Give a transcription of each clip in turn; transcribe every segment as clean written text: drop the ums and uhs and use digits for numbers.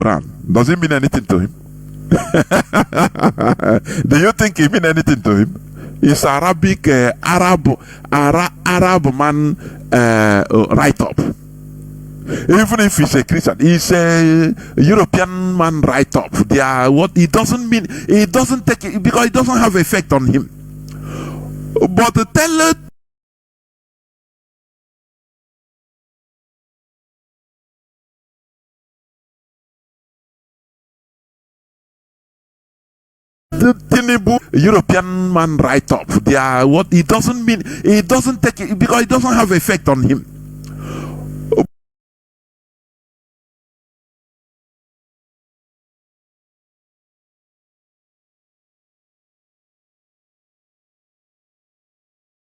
Quran. Does it mean anything to him? Do you think it mean anything to him? It's Arabic, Arab man write up. Even if he's a Christian, he's a European man write up. They are what it doesn't mean. It doesn't take it because it doesn't have effect on him. But the teller. The Chinedu European man write up. They are what it doesn't mean. It doesn't take it because it doesn't have effect on him.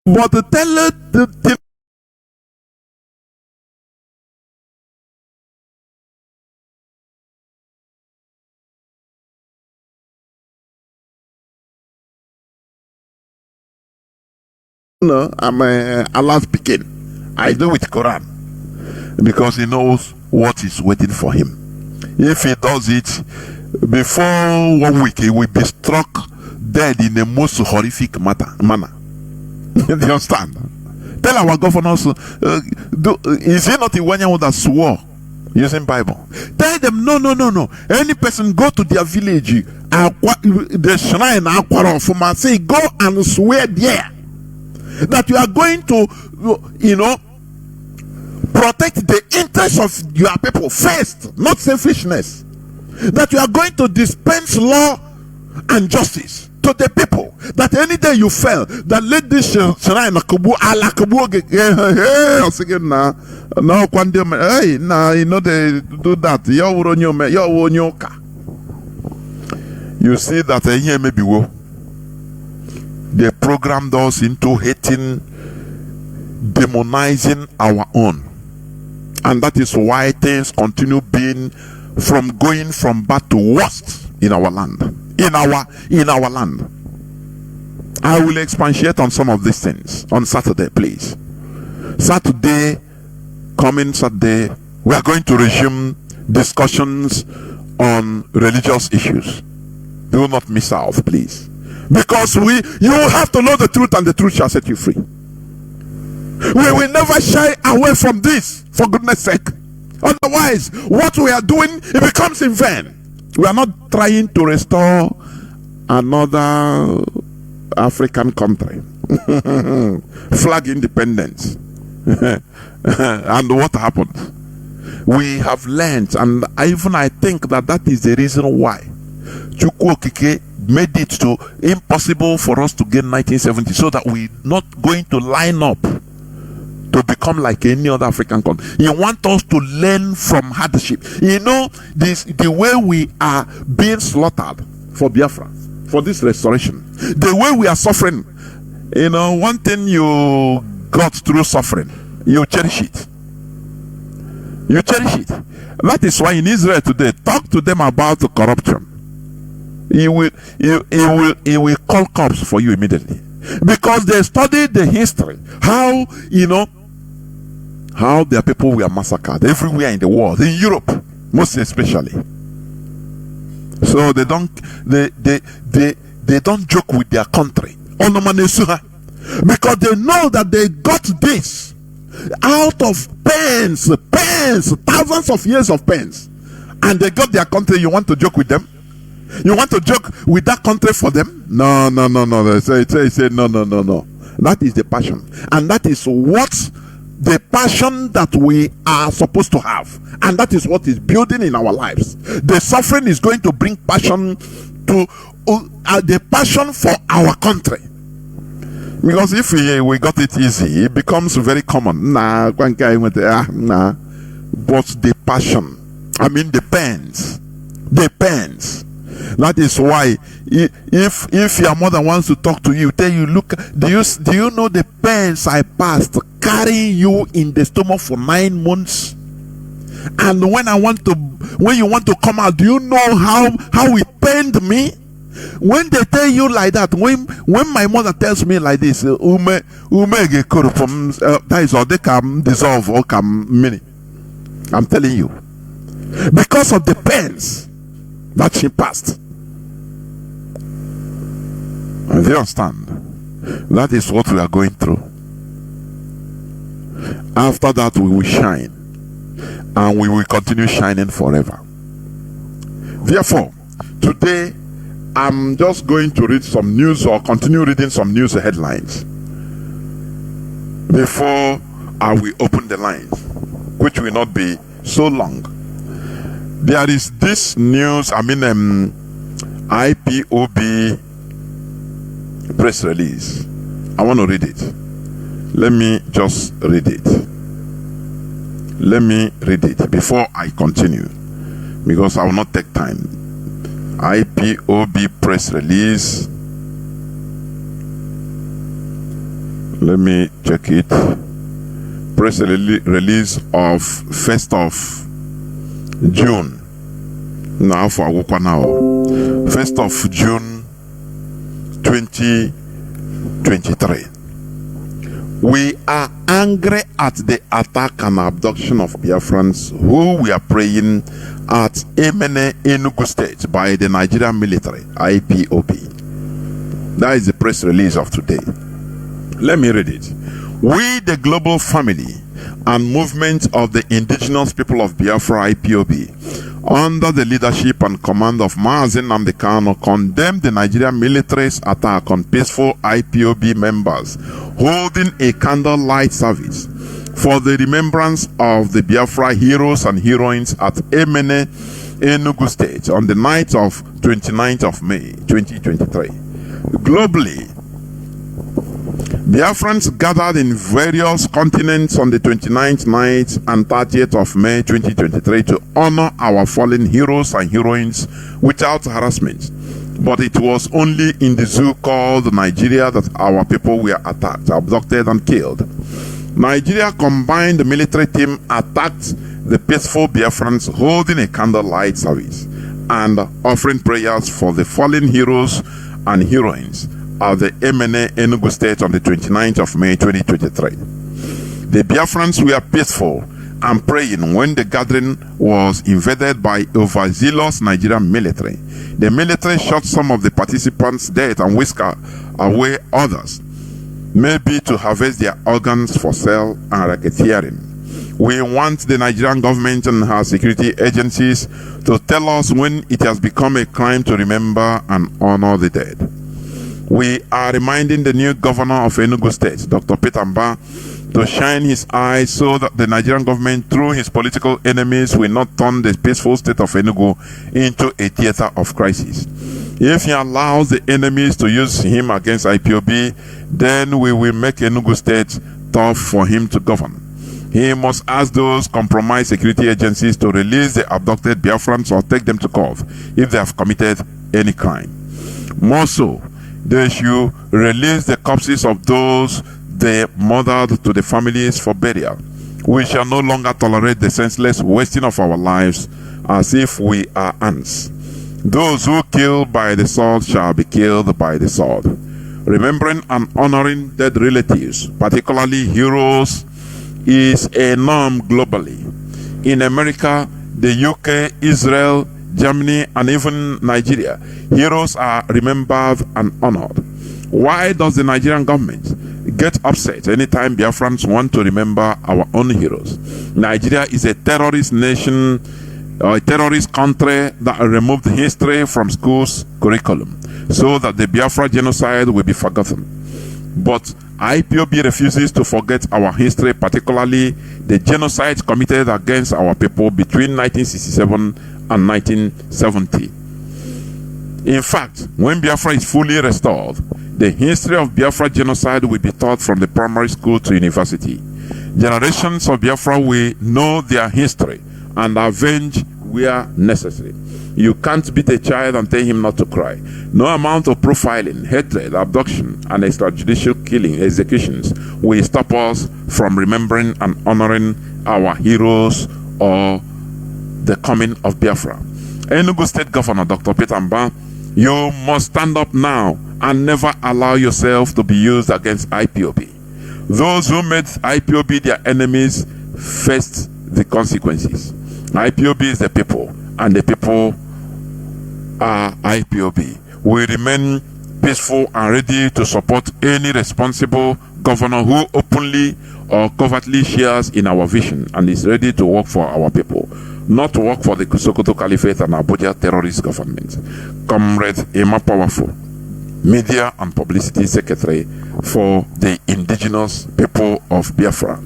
But the teller, no, I'm Allah's speaking. I do with Quran because he knows what is waiting for him. If he does it before 1 week, he will be struck dead in the most horrific manner. Do you understand? Tell our governors, is he not the one that swore using Bible? Tell them, no. Any person go to their village, the shrine, say, go and swear there that you are going to, protect the interests of your people first, not selfishness. That you are going to dispense law and justice to the people. That any day you fail, that let this shrine they do that. You see that here maybe they programmed us into hating, demonizing our own, and that is why things continue being going from bad to worst in our land. In our land. I will expatiate on some of these things on Saturday, please. Coming Saturday, we are going to resume discussions on religious issues. Do not miss out, please. Because you have to know the truth, and the truth shall set you free. We will never shy away from this, for goodness sake. Otherwise, what we are doing, it becomes in vain. We are not trying to restore another African country. Flag independence. And what happened? We have learned, and I think that is the reason why Chukwu Okike made it impossible for us to get 1970, so that we're not going to line up to become like any other African country. He wants us to learn from hardship. The way we are being slaughtered for Biafra, for this restoration, the way we are suffering. One thing you got through suffering, you cherish it. You cherish it. That is why in Israel today, talk to them about the corruption. He will call cops for you immediately, because they studied the history, how their people were massacred everywhere in the world, in Europe most especially. So they don't joke with their country, because they know that they got this out of pains, thousands of years of pains, and they got their country. You want to joke with them? You want to joke with that country for them? No. They say no. That is the passion, and that is what the passion that we are supposed to have, and that is what is building in our lives. The suffering is going to bring passion to the passion for our country. Because if we got it easy, it becomes very common. But the passion, the pains. That is why if your mother wants to talk to you, tell you, look, do you know the pains I passed carrying you in the stomach for 9 months? And when you want to come out, do you know how it pained me? When they tell you like that, when my mother tells me like this, that is all they can dissolve or can mini. I'm telling you. because of the pains that she passed. Do you understand? That is what we are going through. After that, we will shine, and we will continue shining forever. Therefore, today I'm just going to read some news, or continue reading some news headlines before I will open the lines, which will not be so long. There is this news, IPOB press release. I want to read it. Let me just read it. Let me read it before I continue, because I will not take time. IPOB press release. Let me check it. Press release of 1st of June. Now for now. 1st of June 2023. We are angry at the attack and abduction of Biafrans who were praying at Emene, Enugu State by the Nigerian military, IPOB. That is the press release of today. Let me read it. We, the global family and movement of the indigenous people of Biafra, IPOB, under the leadership and command of Mazi, condemn the Nigerian military's attack on peaceful IPOB members holding a candlelight service for the remembrance of the Biafra heroes and heroines at Emene, Enugu State on the night of 29th of May 2023. Globally, Biafrans gathered in various continents on the 29th night and 30th of May 2023 to honor our fallen heroes and heroines without harassment. But it was only in the zoo called Nigeria that our people were attacked, abducted and killed. Nigeria combined military team attacked the peaceful Biafrans holding a candlelight service and offering prayers for the fallen heroes and heroines of the Emene, Enugu State on the 29th of May 2023. The Biafrans were peaceful and praying when the gathering was invaded by overzealous Nigerian military. The military shot some of the participants dead and whisked away others, maybe to harvest their organs for sale and racketeering. We want the Nigerian government and her security agencies to tell us when it has become a crime to remember and honor the dead. We are reminding the new governor of Enugu State, Dr. Peter Mba, to shine his eyes so that the Nigerian government, through his political enemies, will not turn the peaceful state of Enugu into a theater of crisis. If he allows the enemies to use him against IPOB, then we will make Enugu State tough for him to govern. He must ask those compromised security agencies to release the abducted Biafrans or take them to court if they have committed any crime. More so, they should release the corpses of those they murdered to the families for burial. We shall no longer tolerate the senseless wasting of our lives as if we are ants. Those who kill by the sword shall be killed by the sword. Remembering and honoring dead relatives, particularly heroes, is a norm globally. In America, the UK, Israel, Germany, and even Nigeria, heroes are remembered and honored. Why does the Nigerian government get upset anytime Biafrans want to remember our own heroes? Nigeria is a terrorist nation, a terrorist country that removed history from schools' curriculum so that the Biafra genocide will be forgotten. But IPOB refuses to forget our history, particularly the genocide committed against our people between 1967 and 1970. In fact, when Biafra is fully restored, the history of Biafra genocide will be taught from the primary school to university. Generations of Biafra will know their history and avenge where necessary. You can't beat a child and tell him not to cry. No amount of profiling, hatred, abduction, and extrajudicial executions will stop us from remembering and honoring our heroes or the coming of Biafra. Enugu State Governor Dr. Peter Mba, you must stand up now and never allow yourself to be used against IPOB. Those who made IPOB their enemies faced the consequences. IPOB is the people, and the people are IPOB. We remain peaceful and ready to support any responsible governor who openly or covertly shares in our vision and is ready to work for our people, not to work for the Sokoto Caliphate and Abuja terrorist government. Comrade Emma Powerful, Media and Publicity Secretary for the indigenous people of Biafra.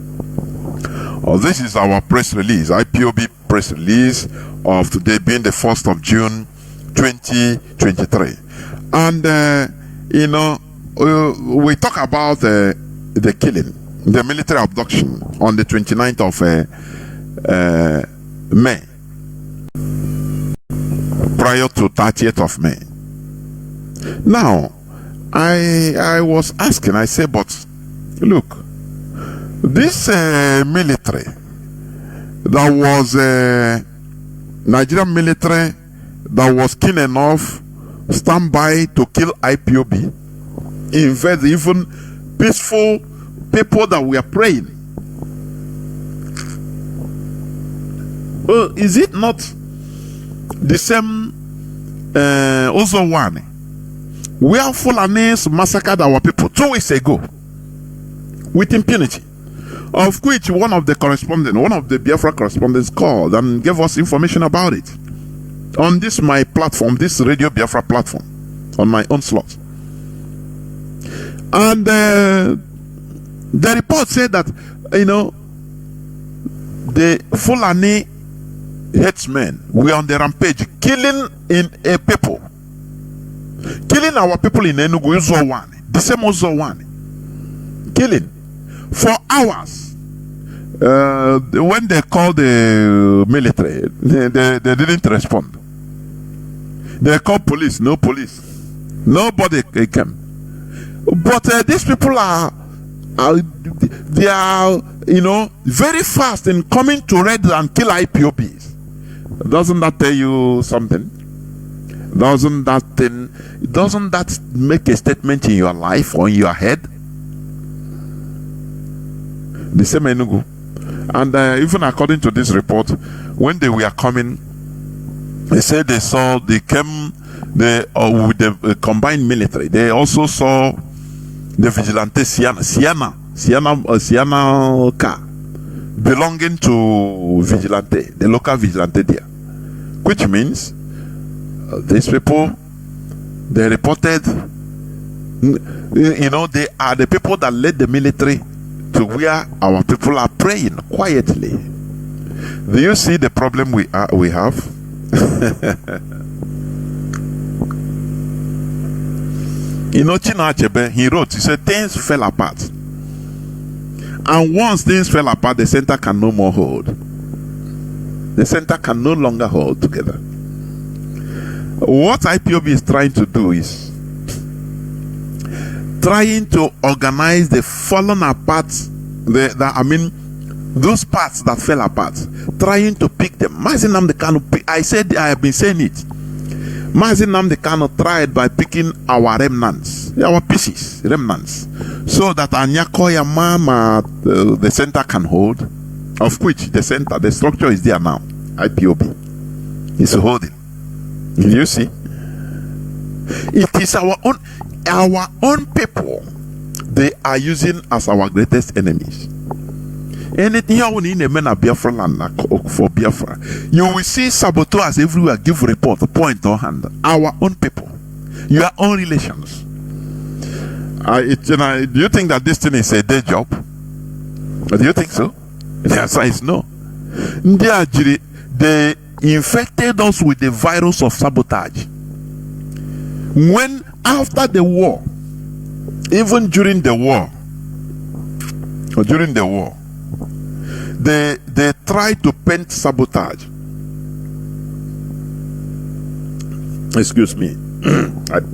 This is our press release, IPOB press release of today being the 1st of June 2023. And we talk about the killing, the military abduction on the 29th of May, prior to 30th of May. Now, I was asking, I said, but look, this military that was Nigerian military that was keen enough stand by to kill IPOB, invade even peaceful people that we are praying. Well, is it not the same also one where Fulanis massacred our people 2 weeks ago with impunity, of which one of the Biafra correspondents called and gave us information about it on this my platform, this Radio Biafra platform, on my own slot. And the report said that, the Fulani headsmen were on the rampage, killing people. Killing our people in Enugu, Uzo1, the same Uzo1. Killing for hours. When they called the military, they didn't respond. They called police, no police. Nobody came. But these people are very fast in coming to raid and kill IPOBs. Doesn't that tell you something? Doesn't that make a statement in your life or in your head? The same Enugu. And even according to this report, when they were coming, they said they came with the combined military. They also saw the vigilante Sienna car belonging to vigilante, the local vigilante there, which means these people, they reported, they are the people that led the military to where our people are praying quietly. Do you see the problem we have? Chinua Achebe, he wrote, he said, things fell apart. And once things fell apart, the center can no more hold. The center can no longer hold together. What IPOB is trying to do is trying to organize the fallen apart, those parts that fell apart, trying to pick them. Mazi Nnamdi Kanu, I have been saying it. Mazi Nnamdi Kanu tried by picking our remnants, our pieces, remnants, so that Anyakoya Mama, the center can hold, of which the structure is there now. IPOB is holding. You see, it is our own people they are using as our greatest enemies. Anything you need a man of Biafra land for Biafra, you will see saboteurs everywhere give report, point or hand. Our own people, your own relations. Do you think that this thing is a day job? Do you think so? The answer is no. They infected us with the virus of sabotage. When after the war, even during the war, they tried to paint sabotage. Excuse me,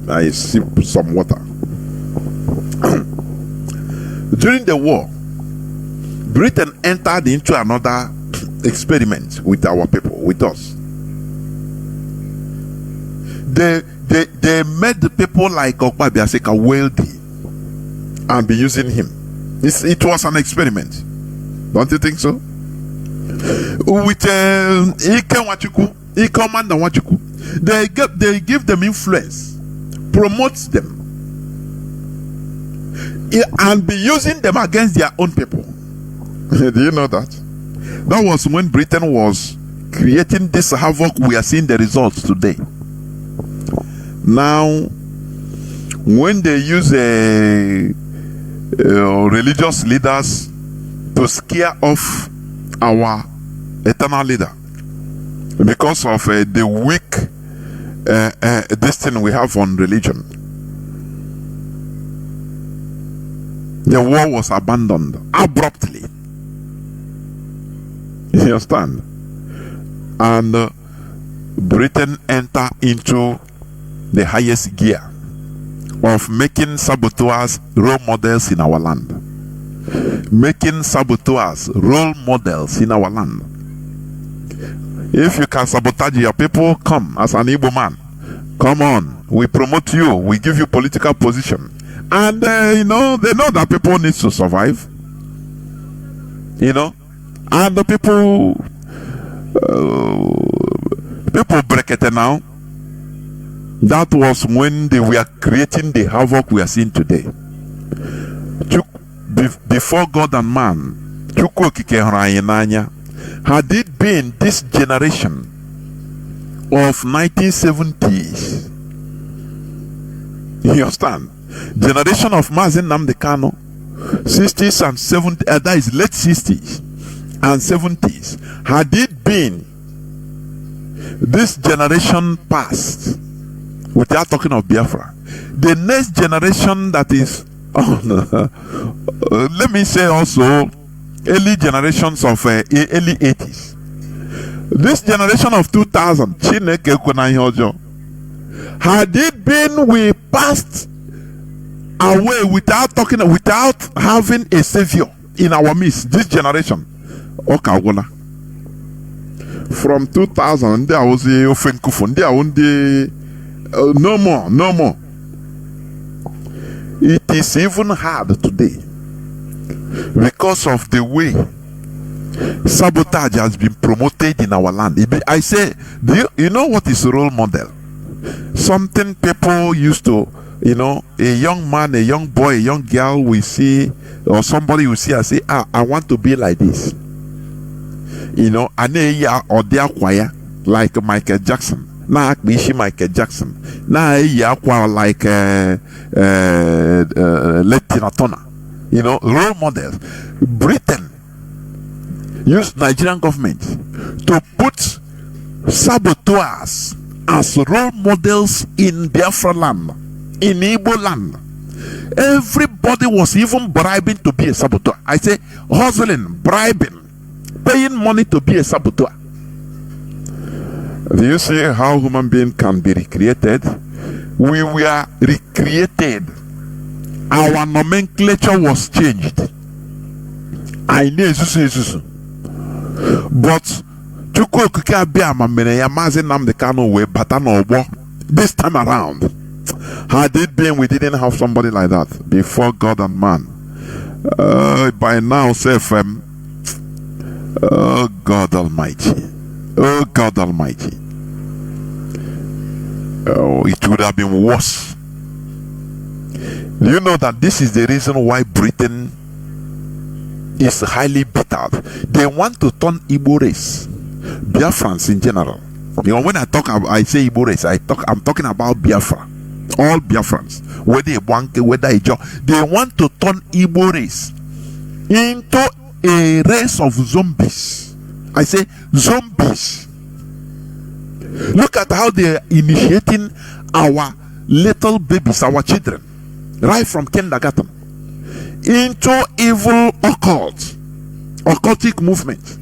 I sip some water. During the war, Britain entered into another experiment with our people, with us. They made the people like Okpa Biaseka wealthy and be using him. It was an experiment. Don't you think so? with Ike Wachuku, Ike Wachuku. They give them influence, promotes them, and be using them against their own people. Do you know that? That was when Britain was creating this havoc. We are seeing the results today. Now, when they use religious leaders to scare off our eternal leader because of the weak this thing we have on religion, the war was abandoned abruptly. You understand? And Britain entered into the highest gear of making saboteurs role models in our land. Making saboteurs role models in our land. If you can sabotage your people, come as an Igbo man. Come on, we promote you, we give you political position. And they know that people need to survive. And the people break it now. That was when they were creating the havoc we are seeing today. Before God and man, had it been this generation of 1970s, you understand? Generation of Mazi Nnamdi Kanu, 60s and 70s, that is late 60s and 70s. Had it been this generation past, without talking of Biafra, the next generation that is let me say also early generations of early 80s, this generation of 2000, had it been we passed away without having a savior in our midst, this generation, from 2000 there was a no more. It is even hard today because of the way sabotage has been promoted in our land. I say, you know what is a role model? Something people used to, a young man, a young boy, a young girl will see, or somebody will see and say, I want to be like this. Or their choir, like Michael Jackson. Now Michael Jackson. Now like Latina Tona. Role models. Britain used Nigerian government to put saboteurs as role models in Biafra land, in Igbo land. Everybody was even bribing to be a saboteur. I say hustling, bribing, paying money to be a saboteur. Do you see how human being can be recreated? We were recreated. Our nomenclature was changed. I know but this time around, had it been we didn't have somebody like that before God and man, by now say oh God Almighty. Oh God Almighty. Oh, it would have been worse. Do you know that this is the reason why Britain is highly bitter? They want to turn Igbo race, Biafrans in general. When I say Igbo race, I'm talking about Biafra. All Biafrans, whether a Banke, whether a Joe, they want to turn Igbo race into a race of zombies. I say zombies. Look at how they are initiating our little babies, our children, right from kindergarten, into evil occultic movement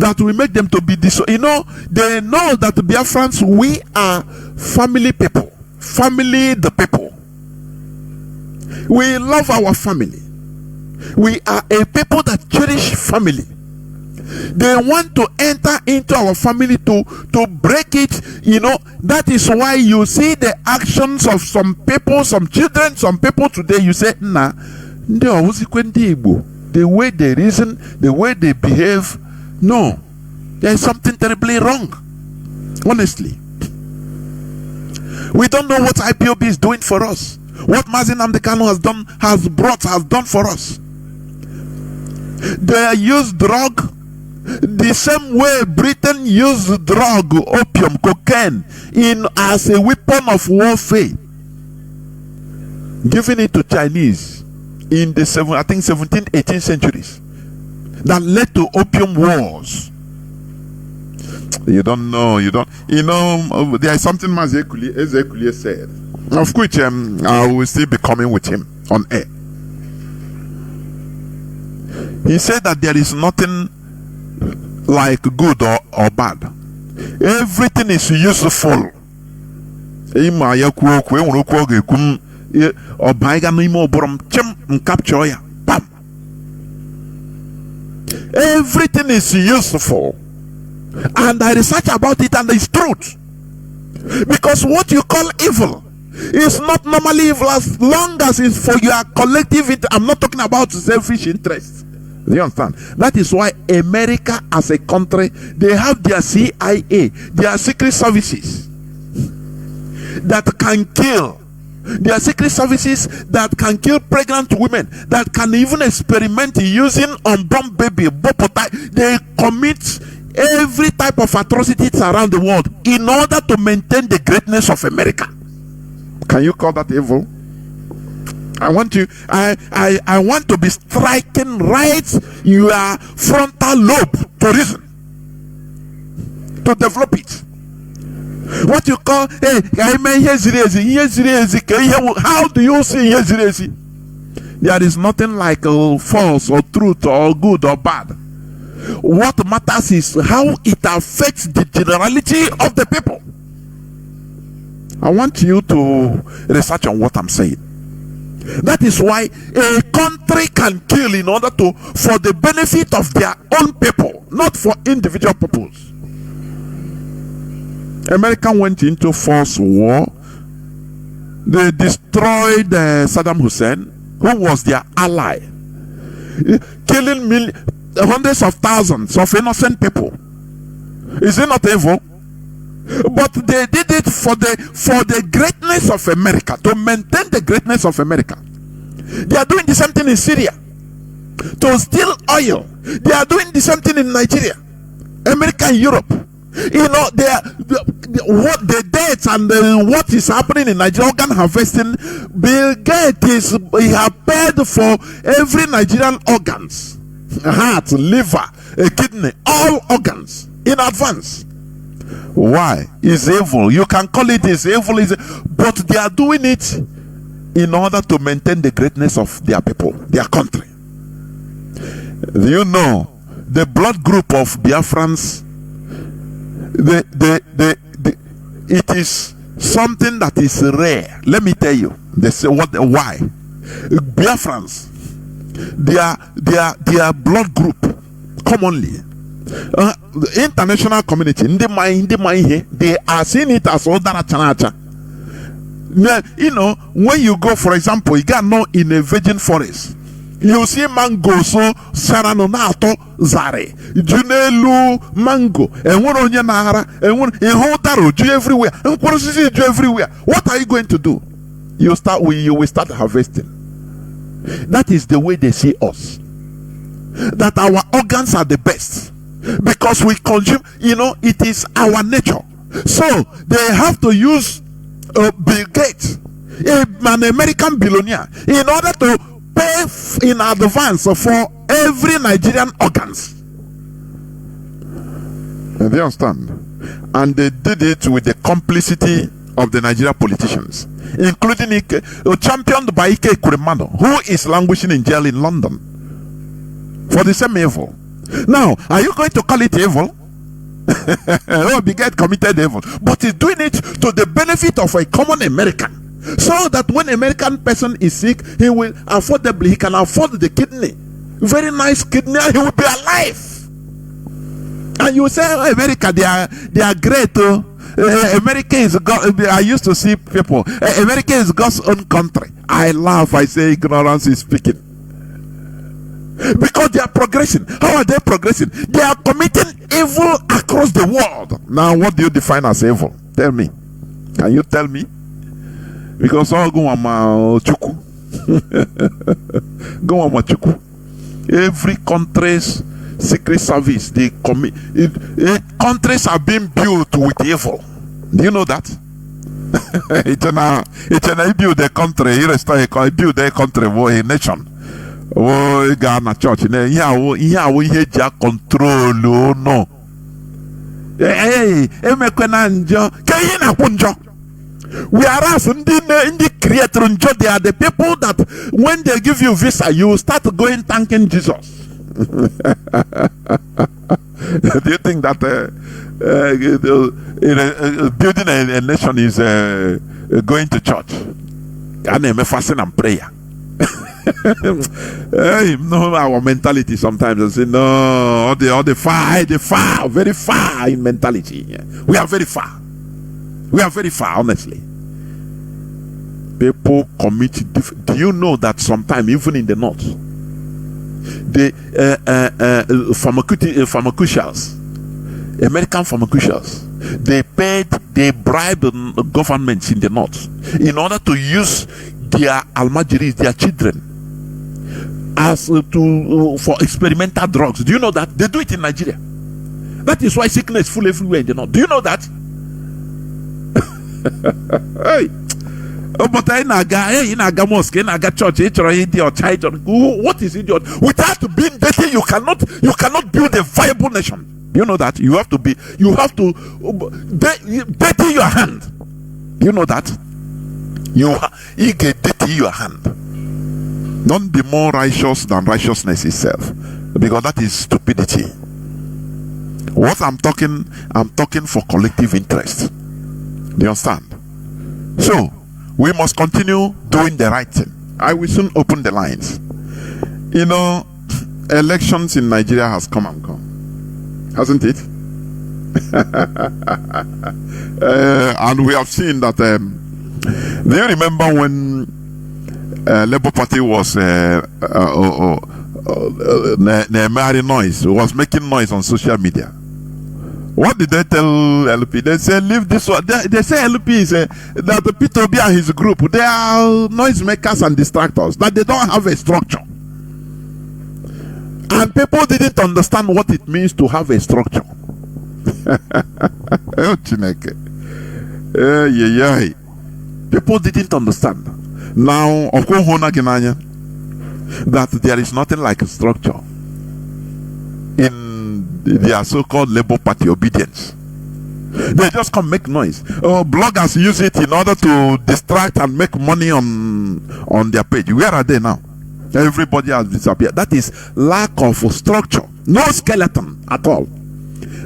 that will make them to be they know that Biafrans, we are family people, the people. We love our family. We are a people that cherish family. They want to enter into our family to break it. That is why you see the actions of some people, some children, some people today. You say, nah, the way they reason, the way they behave. No, There is something terribly wrong. Honestly. We don't know what IPOB is doing for us. What Mazi has done for us. They use drug the same way Britain used drug, opium, cocaine, as a weapon of warfare, giving it to Chinese in the 17th, 18th centuries, that led to opium wars. You don't know. There is something Mazi said, of which I will still be coming with him on air. He said that there is nothing like good or bad. Everything is useful. Everything is useful, and I research about it, and it's truth. Because what you call evil is not normally evil as long as it's for your collective interest. I'm not talking about selfish interests. Do you understand? That is why America as a country, they have their CIA, their secret services that can kill. Their secret services that can kill pregnant women, that can even experiment using unborn baby. They commit every type of atrocities around the world in order to maintain the greatness of America. Can you call that evil? I want to be striking right your frontal lobe to reason, to develop it. What you call, how do you see Yezirezi? There is nothing like false or truth or good or bad. What matters is how it affects the generality of the people. I want you to research on what I'm saying. That is why a country can kill in order for the benefit of their own people, not for individual peoples. America went into false war. They destroyed Saddam Hussein, who was their ally, killing hundreds of thousands of innocent people. Is it not evil? But they did it for the greatness of America, to maintain the greatness of America. They are doing the same thing in Syria to steal oil. They are doing the same thing in Nigeria, America, and Europe. You know, what the dates and what is happening in Nigeria, organ harvesting. Bill Gates he has paid for every Nigerian organs, heart, liver, kidney, all organs in advance. Why? It's evil. You can call it evil, but they are doing it in order to maintain the greatness of their people, their country. Do you know the blood group of Biafrans? It is something that is rare. Let me tell you. They say why? Biafrans, their blood group commonly. The international community, they are seeing it as Odara. You know, when you go, for example, you got in a virgin forest, you see mango so saranonato zare junelu mango and one on yanara and one in hotaro do everywhere and do everywhere. What are you going to do? You will start harvesting. That is the way they see us, that our organs are the best because we consume, it is our nature. So they have to use Bill Gates, an American billionaire, in order to pay in advance for every Nigerian organs. Do you understand? And they did it with the complicity of the Nigerian politicians, including championed by Ike Kuremano, who is languishing in jail in London for the same evil. Now, are you going to call it evil? Oh, Bill Gates committed evil, but he's doing it to the benefit of a common American. So that when an American person is sick, he can afford the kidney, very nice kidney, and he will be alive. And you say, oh, America, they are great. America is God. I used to see people. America is God's own country. I laugh. I say ignorance is speaking. Because they are progressing. How are they progressing? They are committing evil across the world. Now, what do you define as evil? Tell me. Can you tell me? Because all go on my chuku. Go on my chuku. Every country's secret service, they commit. Countries are being built with evil. Do you know that? It's an build a country. Here is a build a country, a nation. Oh, Ghana church. Yeah, we hate your control. No. Hey, whereas in the creator, they are the people that when they give you visa, you start going thanking Jesus. Do you think that building a nation is going to church? And fasting and prayer. No, our mentality sometimes I say no, all the far, very far in mentality. We are very far. We are very far, honestly. People commit. Do you know that sometimes, even in the north, the pharmaceuticals, American pharmaceuticals, they bribe the governments in the north in order to use their almajiris, their children, as for experimental drugs. Do you know that? They do it in Nigeria. That is why sickness is full everywhere in the north. Do you know that? Hey. But in a mosque, in a church, what is idiot? Without being dirty, you cannot build a viable nation. You know that? You have to dirty your hand. You know that? You get dirty your hand. Don't be more righteous than righteousness itself, because that is stupidity. What I'm talking for collective interest. Do you understand? So we must continue doing the right thing. I will soon open the lines. You know, elections in Nigeria has come and gone, hasn't it? And we have seen that. Do you remember when Labour Party was making noise on social media? What did they tell LP? They say leave this one. They say LP is that the P2B and his group, they are noisemakers and distractors, that they don't have a structure. And people didn't understand what it means to have a structure. People didn't understand. Now, of course, that there is nothing like a structure in their so-called Labour Party obedience. They just come make noise. Bloggers use it in order to distract and make money on their page. Where are they now? Everybody has disappeared. That is lack of structure. No skeleton at all.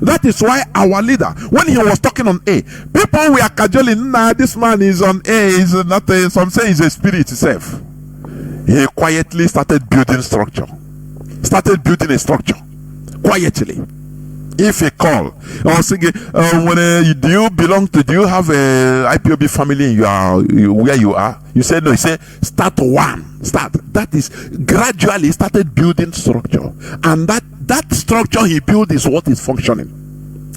That is why our leader, when he was talking on A, people were cajoling, nah, this man is on A, is not a, some say he's a spirit itself. He quietly started building structure. Started building a structure. Quietly. If a call, or say, do you have a IPOB family in where you are? You say no. You say start one. Start. That is gradually started building structure, and that structure he built is what is functioning,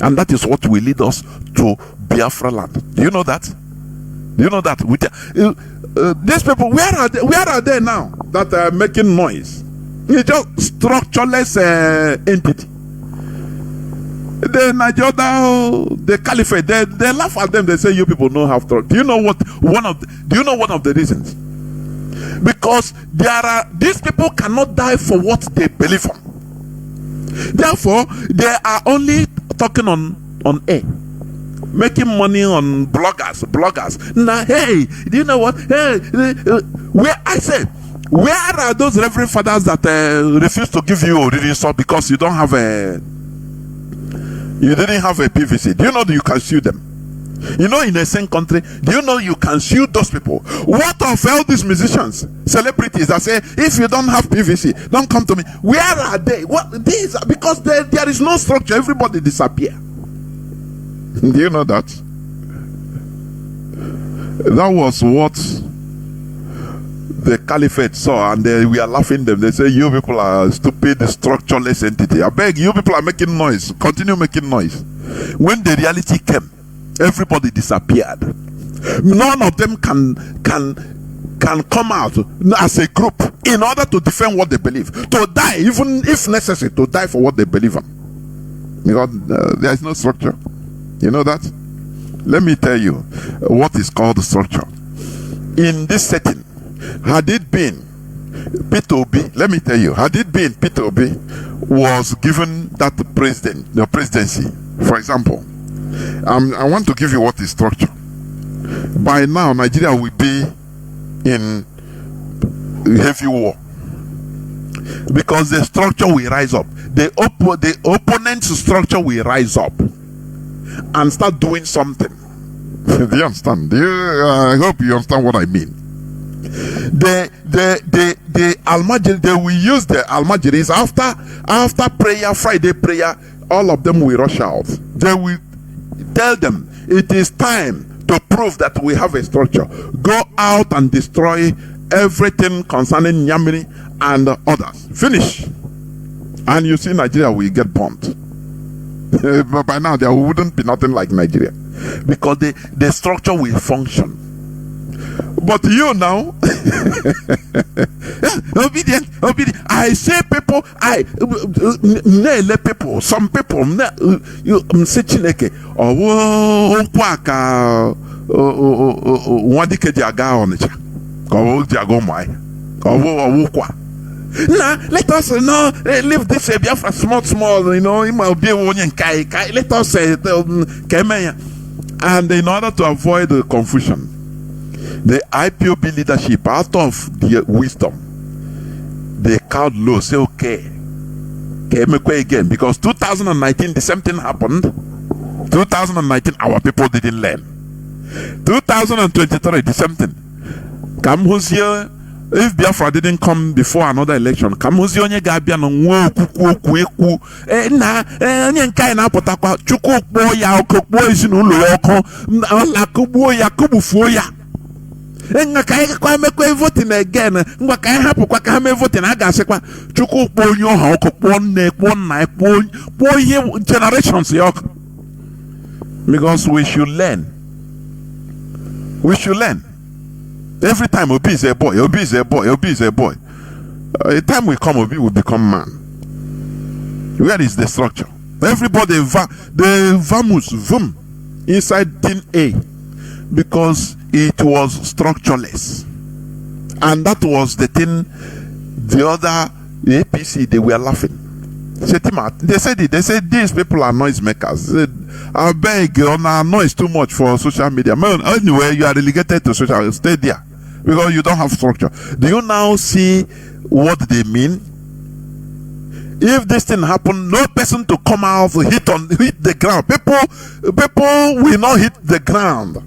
and that is what will lead us to Biafra land. Do you know that? Do you know that? With these people, where are they now that are making noise? It's just structureless entity. The caliphate, they laugh at them. They say, "You people know how to." Do you know one of the reasons? Because these people cannot die for what they believe on. Therefore, they are only talking on A, making money on bloggers. Now, hey, do you know what? Hey, where are those reverend fathers that refuse to give you already so because you didn't have a PVC? Do you know that you can sue them? You know, in the same country, do you know you can sue those people? What of all these musicians, celebrities that say, if you don't have PVC, don't come to me? Where are they? What these? Because there is no structure. Everybody disappear. Do you know that? That was what the caliphate saw, and we are laughing them. They say, you people are stupid, structureless entity. I beg, you people are making noise. Continue making noise. When the reality came, everybody disappeared. None of them can come out as a group in order to defend what they believe, to die, even if necessary, to die for what they believe in. Because there is no structure. You know that? Let me tell you what is called structure. In this setting, had it been Peter Obi, let me tell you, had it been Peter Obi was given that the presidency, for example, I want to give you what is structure. By now, Nigeria will be in heavy war, because the structure will rise up. The opponent's structure will rise up and start doing something. Do you understand? I hope you understand what I mean. The Almajiri, they will use the Almajiris after prayer, Friday prayer. All of them will rush out. They will tell them it is time to prove that we have a structure. Go out and destroy everything concerning Nyamiri and others. Finish. And you see Nigeria will get burnt. But by now there wouldn't be nothing like Nigeria, because the structure will function. But you now, obedient. I say people, people, some people, you say Chineke, Nah, let us leave this Biafra small, you know. Let us and in order to avoid the confusion, the IPOB leadership, out of their wisdom, they called low, say okay, again, because 2019 the same thing happened. 2019 our people didn't learn. 2023 the same thing. Come who's here. If Biafra didn't come before another election, kamuzi onye ga-abịa na nwa okwu ekwu onye nke anyị na-apụtakwa chukwu kpọọ ya ọkụ, kpọọ ezinụlọ ya ọkụ, ọla kụgbuo ya, kụgbufuo ya. Nga ka anyị kwa mekwa voting again, ngwa ka anyị hapụkwa ka ha mee voting, a ga-asịkwa chukwu kpọọ onye ọha ọkụ, kpọọ nne, kpọọ nna, kpọọ ihe generations ya ọkụ. Because we should learn. We should learn. Every time Obi is a boy, Obi is a boy, Obi is a boy. A time will come, Obi will become man. Where is the structure? Everybody, the vamus, vum, inside tin A, because it was structureless. And that was the thing, the other APC, they were laughing. They said it. They said these people are noise makers. I beg you, noise too much for social media. Man, anyway, you are relegated to social. Stay there, because you don't have structure. Do you now see what they mean? If this thing happen, no person to come out hit the ground. People will not hit the ground.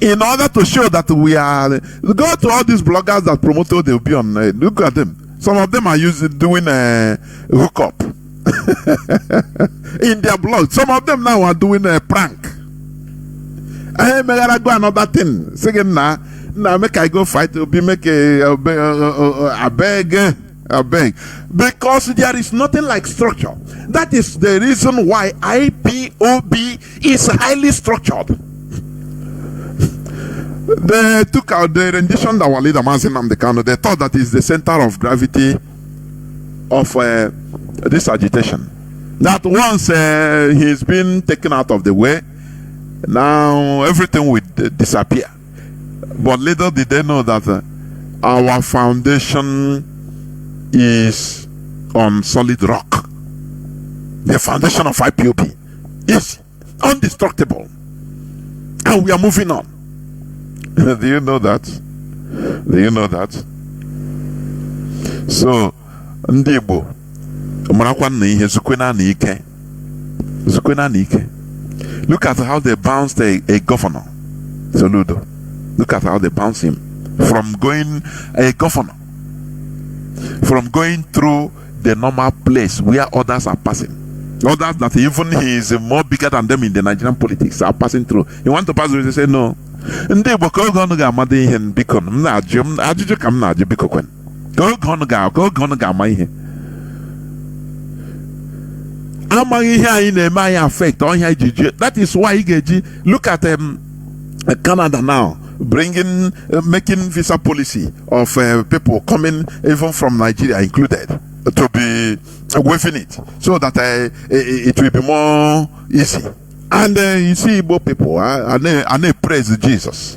In order to show that we are, go to all these bloggers that promote, they'll be on. Look at them. Some of them are doing a hookup in their blog. Some of them now are doing a prank. I may go another thing. Saying now make I go fight. Be make a beg. Because there is nothing like structure. That is the reason why IPOB is highly structured. They took out the rendition that our leader Mazi and the Kano. They thought that is the center of gravity of this agitation. That once he's been taken out of the way, now everything will disappear. But little did they know that our foundation is on solid rock. The foundation of IPOB is indestructible, and we are moving on. Do you know that? Do you know that? So, Ndibo, look at how they bounced a governor, Chinedu. Look at how they bounced him from going a governor, from going through the normal place where others are passing. Others that even he is more bigger than them in the Nigerian politics are passing through. You want to pass through, they say no. ndị Igbo ka oge ọnụ ga-amado ihe biko m na-ajụ ajụjụ ka m na-ajụ biko kwen ka oge ọnụ ga-ama ihe amaghị ihe anyị na-eme anyị affect ọhịa ijiji. That is why ị ga-eji look at Canada now making visa policy of people coming even from Nigeria included to be waiving it so that it will be more easy. And you see Igbo people and they praise Jesus.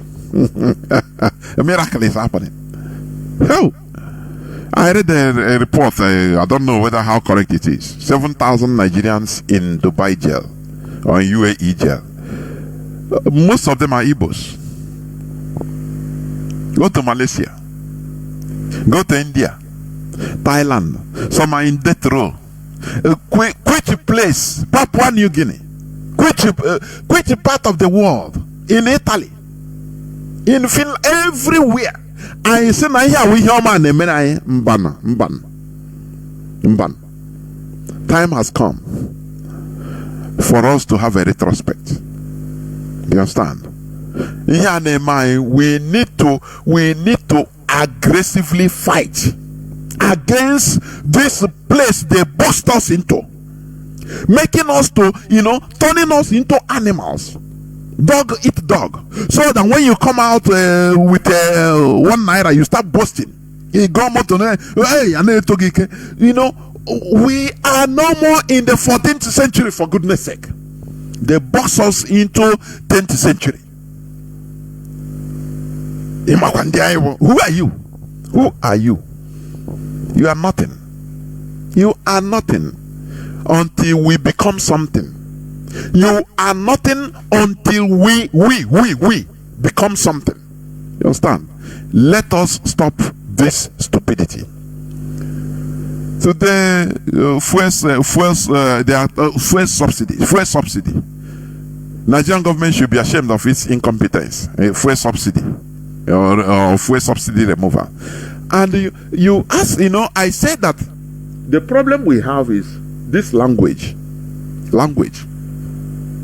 A miracle is happening. Oh, I read a report, I don't know whether how correct it is. 7,000 Nigerians in Dubai jail or in UAE jail. Most of them are Igbos. Go to Malaysia, go to India, Thailand. Some are in death row. Which place? Papua New Guinea. Which part of the world? In Italy, in Finland, everywhere. I say na here we hear man mban. Time has come for us to have a retrospect. You understand? We need to aggressively fight against this place they boxed us into, making us to, turning us into animals. Dog eat dog. So that when you come out with 1 naira, you start boasting. We are no more in the 14th century, for goodness sake. They box us into 10th century. Who are you? Who are you? You are nothing. You are nothing until we become something. You are nothing until we become something. You understand? Let us stop this stupidity. So the fuel subsidy. Nigerian government should be ashamed of its incompetence. Fuel subsidy or fuel subsidy removal. And you ask, I said that the problem we have is this language,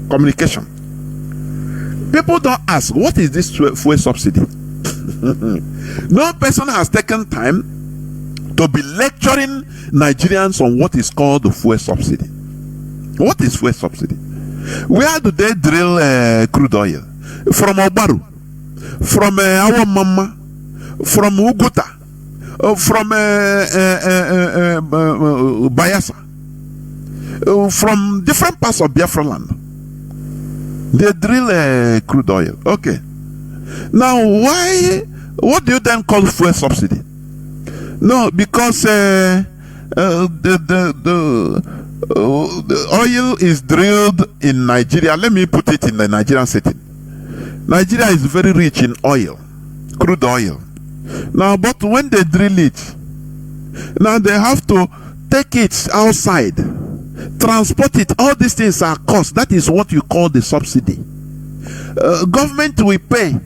communication. People don't ask, what is this fuel subsidy? No person has taken time to be lecturing Nigerians on what is called the fuel subsidy. What is fuel subsidy? Where do they drill crude oil? From Obaru, from our mama, from Uguta, from Bayelsa, from different parts of Biafra land. They drill crude oil. Okay. Now, what do you then call fuel subsidy? No, because the oil is drilled in Nigeria. Let me put it in the Nigerian setting. Nigeria is very rich in oil, crude oil. Now, but when they drill it, now they have to take it outside, transport it. All these things are costs. That is what you call the subsidy. Government will pay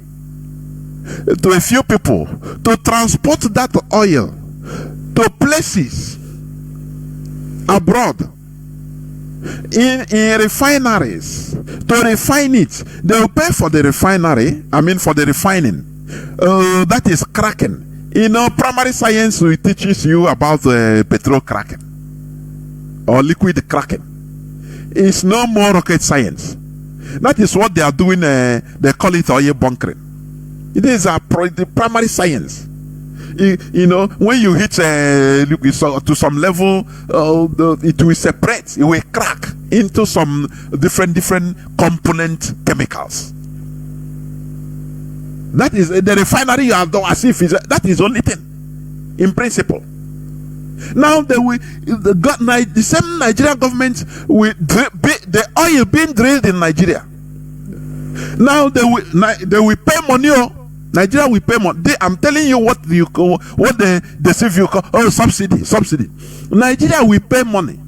to a few people to transport that oil to places abroad in refineries to refine it. They will pay for the refinery, for the refining. That is cracking. Primary science will teaches you about petrol cracking or liquid cracking. It's no more rocket science. That is what they are doing. They call it oil bunkering. It is the primary science. When you hit to some level, it will separate. It will crack into some different component chemicals. That is the refinery you have done as if that is only thing in principle. Now the same Nigerian government will the oil being drilled in Nigeria. Now they will pay money. Nigeria will pay money. I'm telling you what they say you call subsidy. Nigeria will pay money.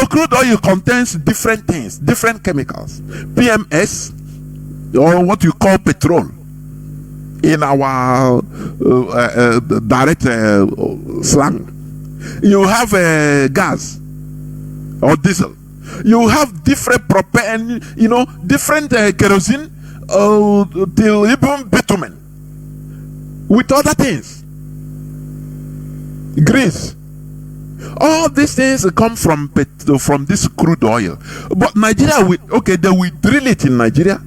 Crude oil contains different things, different chemicals. PMS, or what you call petrol in our direct slang. You have gas or diesel. You have different propane, different kerosene, till even bitumen, with other things, grease. All these things come from this crude oil. But Nigeria, they will drill it in Nigeria,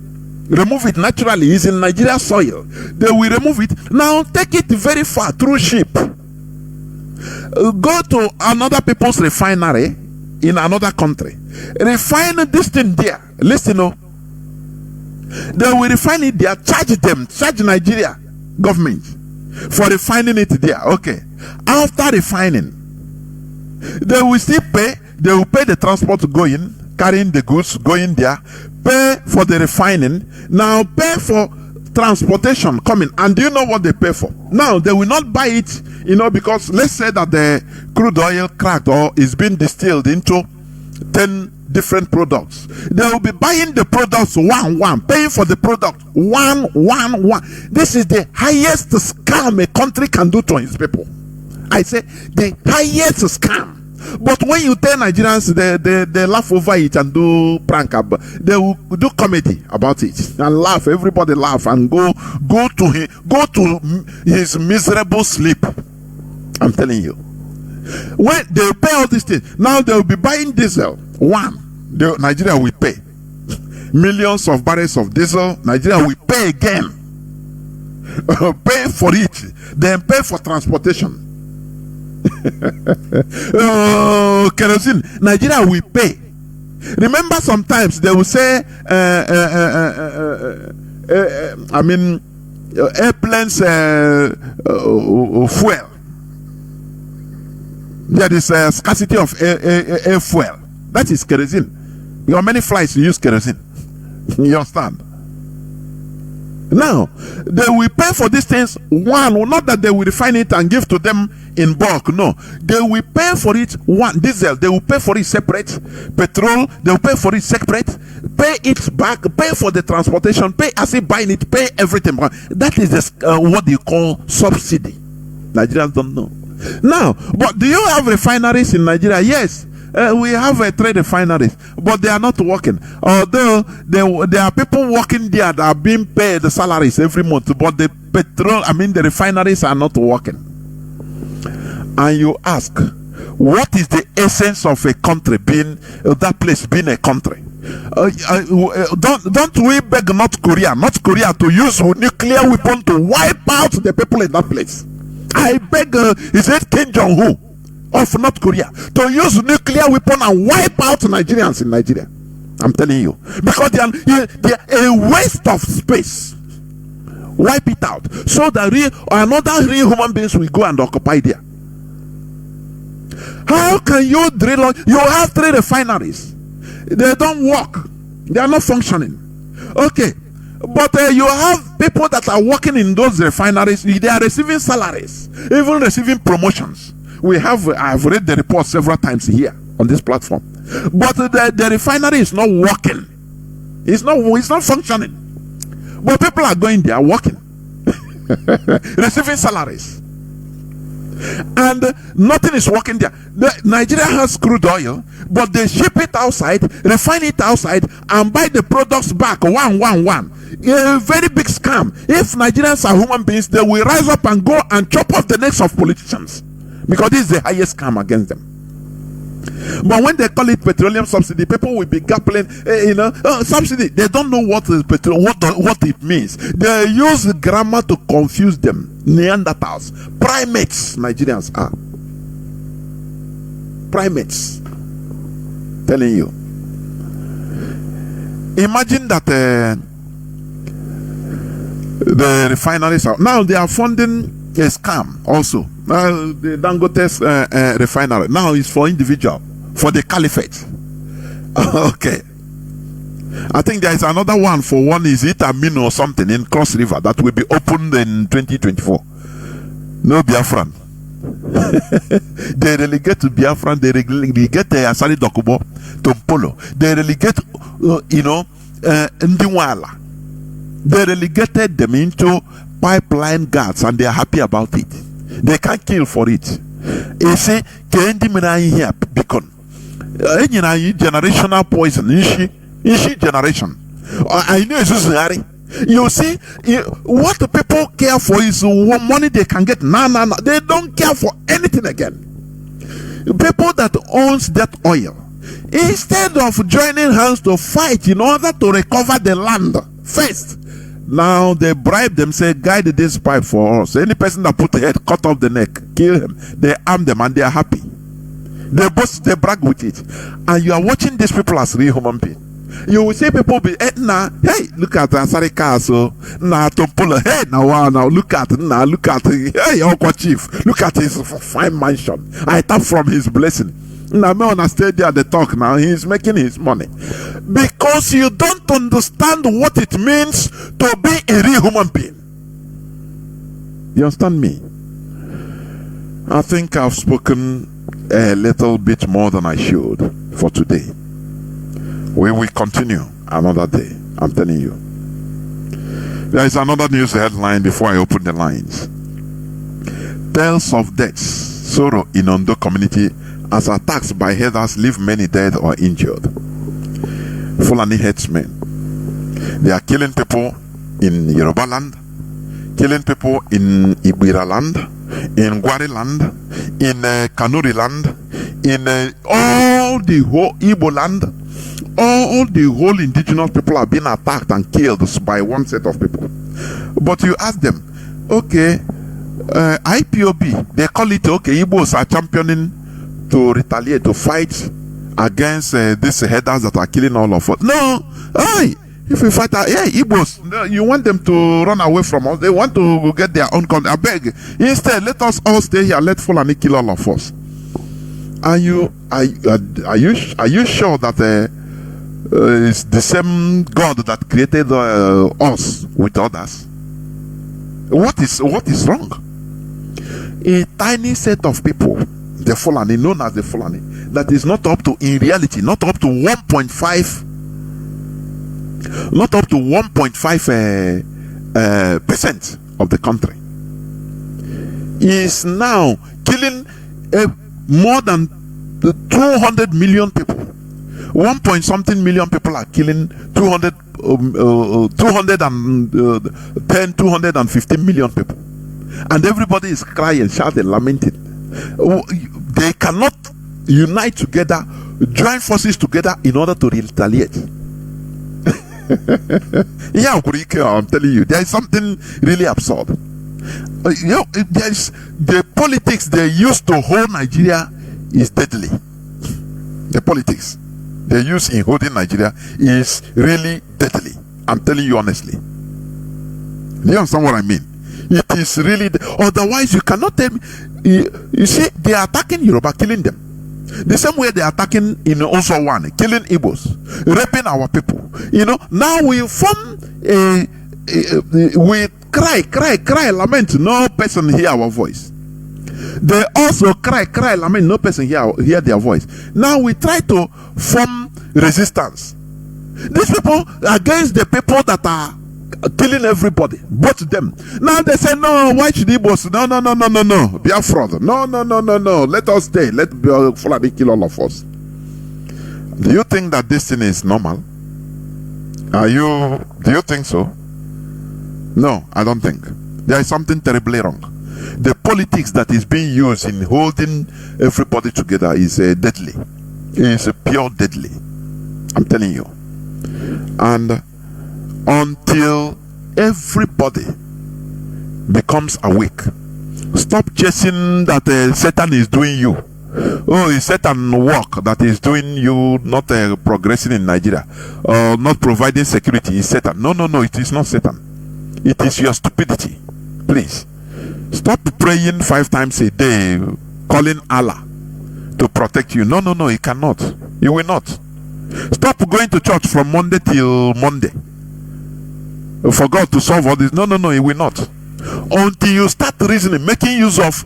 remove it naturally. It's in Nigeria soil. They will remove it. Now take it very far through ship. Go to another people's refinery in another country. Refine this thing there. Listen, they will refine it there. Charge Nigeria government for refining it there. Okay. After refining, they will still pay. They will pay the transport going, carrying the goods going there, pay for the refining, now pay for transportation coming. And do you know what they pay for? Now they will not buy it, because let's say that the crude oil cracked or is being distilled into 10 different products. They will be buying the products one, paying for the product one. This is the highest scam a country can do to its people. I say the highest scam. But when you tell Nigerians, they laugh over it and do prank. They will do comedy about it and laugh. Everybody laugh and go to his miserable sleep. I'm telling you. When they pay all these things, now they will be buying diesel. Nigeria will pay millions of barrels of diesel. Nigeria will pay again. Pay for it, then pay for transportation. Kerosene, Nigeria will pay. Remember, sometimes they will say, airplanes fuel. There is a scarcity of air fuel. That is kerosene. Many flights use kerosene. You understand? Now, they will pay for these things. Not that they will refine it and give to them in bulk. No, they will pay for it. Diesel, they will pay for it separate. Petrol, they will pay for it separate. Pay it back. Pay for the transportation. Pay as if buying it. Pay everything. That is what you call subsidy. Nigerians don't know. Now, but do you have refineries in Nigeria? Yes. We have 3 refineries, but they are not working. Although there are people working there that are being paid the salaries every month, but the refineries are not working. And you ask, what is the essence of a country being that place being a country? Don't we beg North Korea to use nuclear weapon to wipe out the people in that place? I beg, is it Kim Jong-un of North Korea to use nuclear weapon and wipe out Nigerians in Nigeria? I'm telling you, because they are a waste of space. Wipe it out so that another real human beings will go and occupy there. How can you drill on? You have 3 refineries. They don't work. They are not functioning. Okay. But you have people that are working in those refineries. They are receiving salaries, even receiving promotions. I've read the report several times here on this platform. But the refinery is not working. It's not functioning. But people are going there working, receiving salaries, and nothing is working there. Nigeria has crude oil, but they ship it outside, refine it outside, and buy the products back one. A very big scam. If Nigerians are human beings, they will rise up and go and chop off the necks of politicians, because this is the highest scam against them. But when they call it petroleum subsidy, people will be gappling, subsidy. They don't know what is what it means. They use grammar to confuse them. Neanderthals, primates, Nigerians are primates. Telling you. Imagine that the refineries are now they are funding a scam also. The Dangote's refinery now is for individual, for the caliphate. Okay. I think there is another one for one. Is it Amino or something in Cross River that will be opened in 2024? No Biafran. They relegate to Biafran. They relegate Asari Dokubo to Polo. They relegate, Ndiwala. They relegated them into pipeline guards, and they are happy about it. They can't kill for it. You see, here beacon. Generational poison. Ishi generation. I know it's You see, what the people care for is what money they can get. No. They don't care for anything again. People that owns that oil, instead of joining hands to fight in order to recover the land first, now they bribe them, say, guide this pipe for us. Any person that put the head, cut off the neck, kill him. They arm them and they are happy. They boast, they brag with it. And you are watching these people as real human beings. You will see people be, hey, look at Ansari Castle, Tompola, hey, now, look at, hey, Uncle Chief, look at his fine mansion. I tap from his blessing. Now, me on a stay there, they talk now, he's making his money. Because you don't understand what it means to be a real human being. You understand me? I think I've spoken a little bit more than I should for today. We will continue another day, I'm telling you. There is another news headline before I open the lines. Tales of deaths, sorrow in Ondo community as attacks by herders leave many dead or injured. Fulani headsmen, they are killing people in Yoruba land, killing people in Ibira land, in Gwari land, in Kanuri land, in all the whole Igbo land. All the whole indigenous people are being attacked and killed by one set of people. But you ask them, okay, IPOB, they call it, okay, Igbos are championing to retaliate, to fight against these headers that are killing all of us. No, hey, if we fight, hey, Igbos, no, you want them to run away from us, they want to get their own country. I beg, instead, let us all stay here, let Fulani kill all of us. Are you sure that it's the same God that created us with others? What is wrong? A tiny set of people, the Fulani, known as the Fulani, that is not up to, in reality, not up to 1.5 percent of the country, is now killing more than 200 million people. 1.something million people are killing 215 million people. And everybody is crying, shouting, lamenting. They cannot unite together, join forces together in order to retaliate. Yeah, I'm telling you, there is something really absurd. There is the politics they use to hold Nigeria is deadly. The politics they use in holding Nigeria is really deadly. I'm telling you honestly. Do you understand what I mean? It is really, otherwise you cannot tell me. You see, they are attacking Yoruba, killing them. The same way they are attacking in Ozowane, killing Igbos, raping our people. You know, now we form we cry, lament, no person hear our voice. They also cry, lament, no person hear their voice. Now we try to form resistance. These people against the people that are killing everybody, both them. Now they say, no, why should Igbos? No. Biafra. No. Let us stay. Let Fulani kill all of us. Do you think that this thing is normal? Do you think so? No, I don't think. There is something terribly wrong. The politics that is being used in holding everybody together is deadly. It is pure deadly. I'm telling you. And until everybody becomes awake, stop chasing that Satan is doing you. Oh, it's Satan work that is doing you, not progressing in Nigeria, or not providing security. It's Satan. No, it is not Satan. It is your stupidity. Please stop praying 5 times a day, calling Allah to protect you. No, he cannot. He will not. Stop going to church from Monday till Monday for God to solve all this. No, he will not. Until you start reasoning, making use of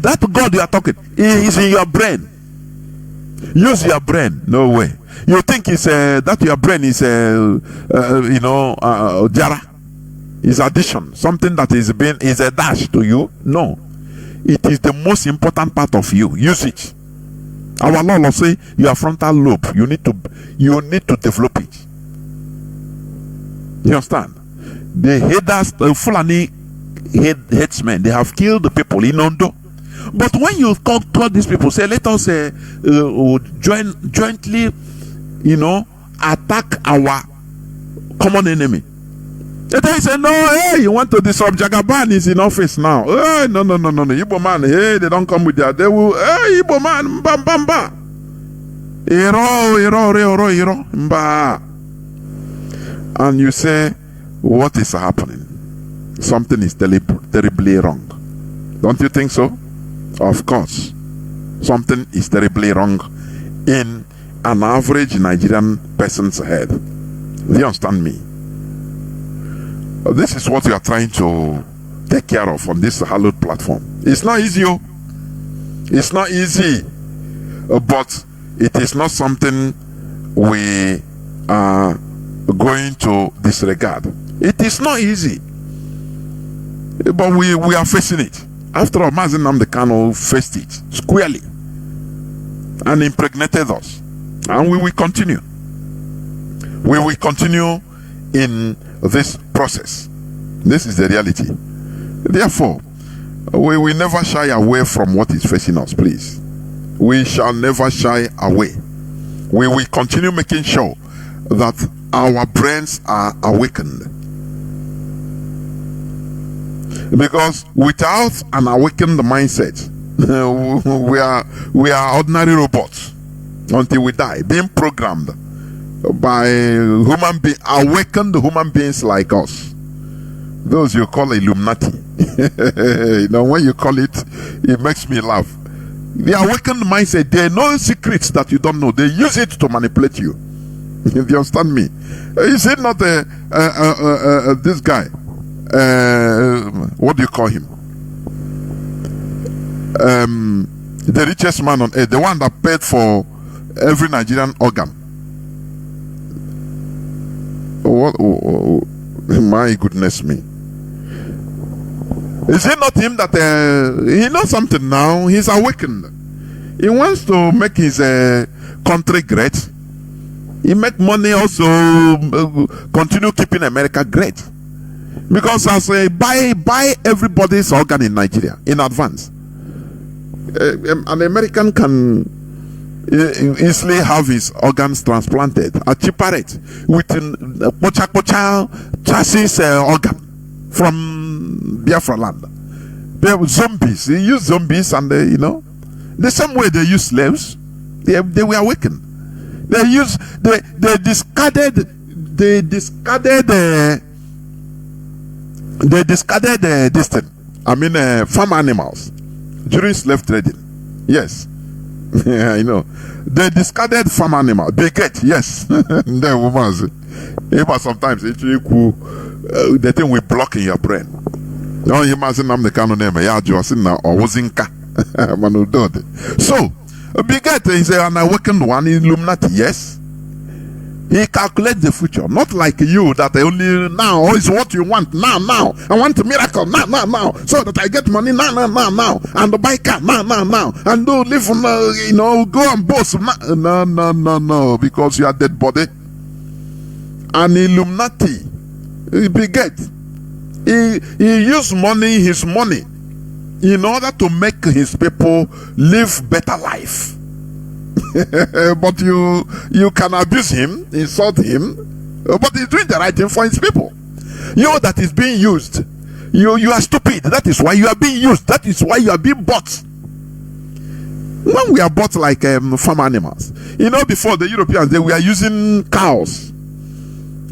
that God you are talking. He is in your brain. Use your brain. No way. You think it's that your brain is jara. Is addition, something that is a dash to you. No, it is the most important part of you. Use it. Our Lord will say your frontal lobe, you need to develop it. You understand? The headers, the Fulani headsmen, they have killed the people in Ondo. But when you call these people, say, let us jointly, attack our common enemy. They say, no, hey, you want to disrupt Jagaban is in office now. Hey, no. Igbo man, hey, they don't come with that. They will, hey, Igbo man, bam, bam, bam. Iro, mba. And you say, what is happening? Something is terribly wrong. Don't you think so? Of course. Something is terribly wrong in an average Nigerian person's head. Do you understand me? This is what we are trying to take care of on this hallowed platform. It's not easy. It's not easy. But it is not something we are going to disregard. It is not easy. But we are facing it. After all, Mazi Nnamdi Kanu faced it squarely and impregnated us. And we will continue. We will continue in this process. This is the reality. Therefore, we will never shy away from what is facing us, please. We shall never shy away. We will continue making sure that our brains are awakened. Because without an awakened mindset, we are ordinary robots until we die, being programmed by awakened human beings like us. Those you call Illuminati. When you call it, it makes me laugh. The awakened mindset, they know secrets that you don't know. They use it to manipulate you. Do you understand me? Is it not this guy? What do you call him? The richest man on earth, the one that paid for every Nigerian organ. What? My goodness me. Is it not him that he knows something now? He's awakened. He wants to make his country great. He make money also, continue keeping America great. Because as buy everybody's organ in Nigeria in advance. An American can easily have his organs transplanted at cheaper rate with pocha chassis organ from Biafra land. They were zombies. They use zombies, and the same way they use slaves. They were awakened. They discarded this thing. Farm animals during slave trading. Yes. Yeah, I know. They discarded farm animals. Bigot, yes. Then women, even sometimes the thing will block in your brain. No, you must name the canon name. Yeah, Jocelyn or Wazinka. So, Bigot is an awakened one, Illuminati. Yes. He calculates the future, not like you that only now is what you want now. I want a miracle now, so that I get money now, and buy car now, and do live go and boast. No, because you are dead body. An Illuminati, he beget. He used his money, in order to make his people live better life. But you can abuse him, insult him, but he's doing the right thing for his people. You that is being used. You are stupid. That is why you are being used. That is why you are being bought. When we are bought like farm animals, before the Europeans, they were using cows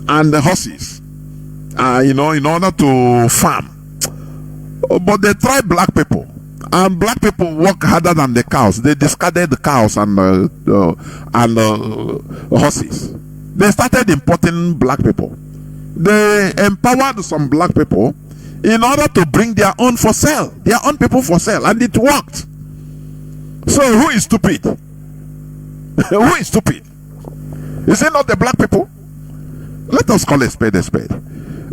and horses, in order to farm. But they tried black people. And black people work harder than the cows. They discarded the cows and horses. They started importing black people. They empowered some black people in order to bring their own for sale, their own people for sale, and it worked. So who is stupid? Who is stupid? Is it not the black people? Let us call a spade a spade.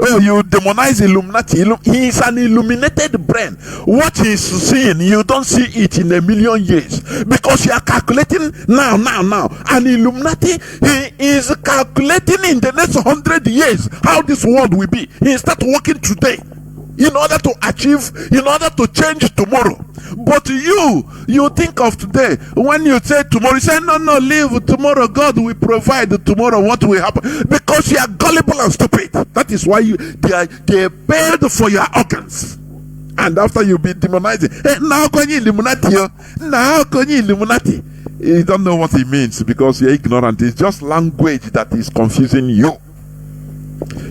Oh, you demonize Illuminati. He is an illuminated brain. What he's seeing, you don't see it in a million years, because you are calculating now. And Illuminati, he is calculating in the next 100 years how this world will be. He start working today in order to achieve, in order to change tomorrow. But you think of today. When you say tomorrow, you say, no, leave tomorrow. God will provide tomorrow what will happen. Because you are gullible and stupid. That is why they paid for your organs. And after you be demonizing, now can you Illuminati? Now can you Illuminati? You don't know what it means because you're ignorant. It's just language that is confusing you.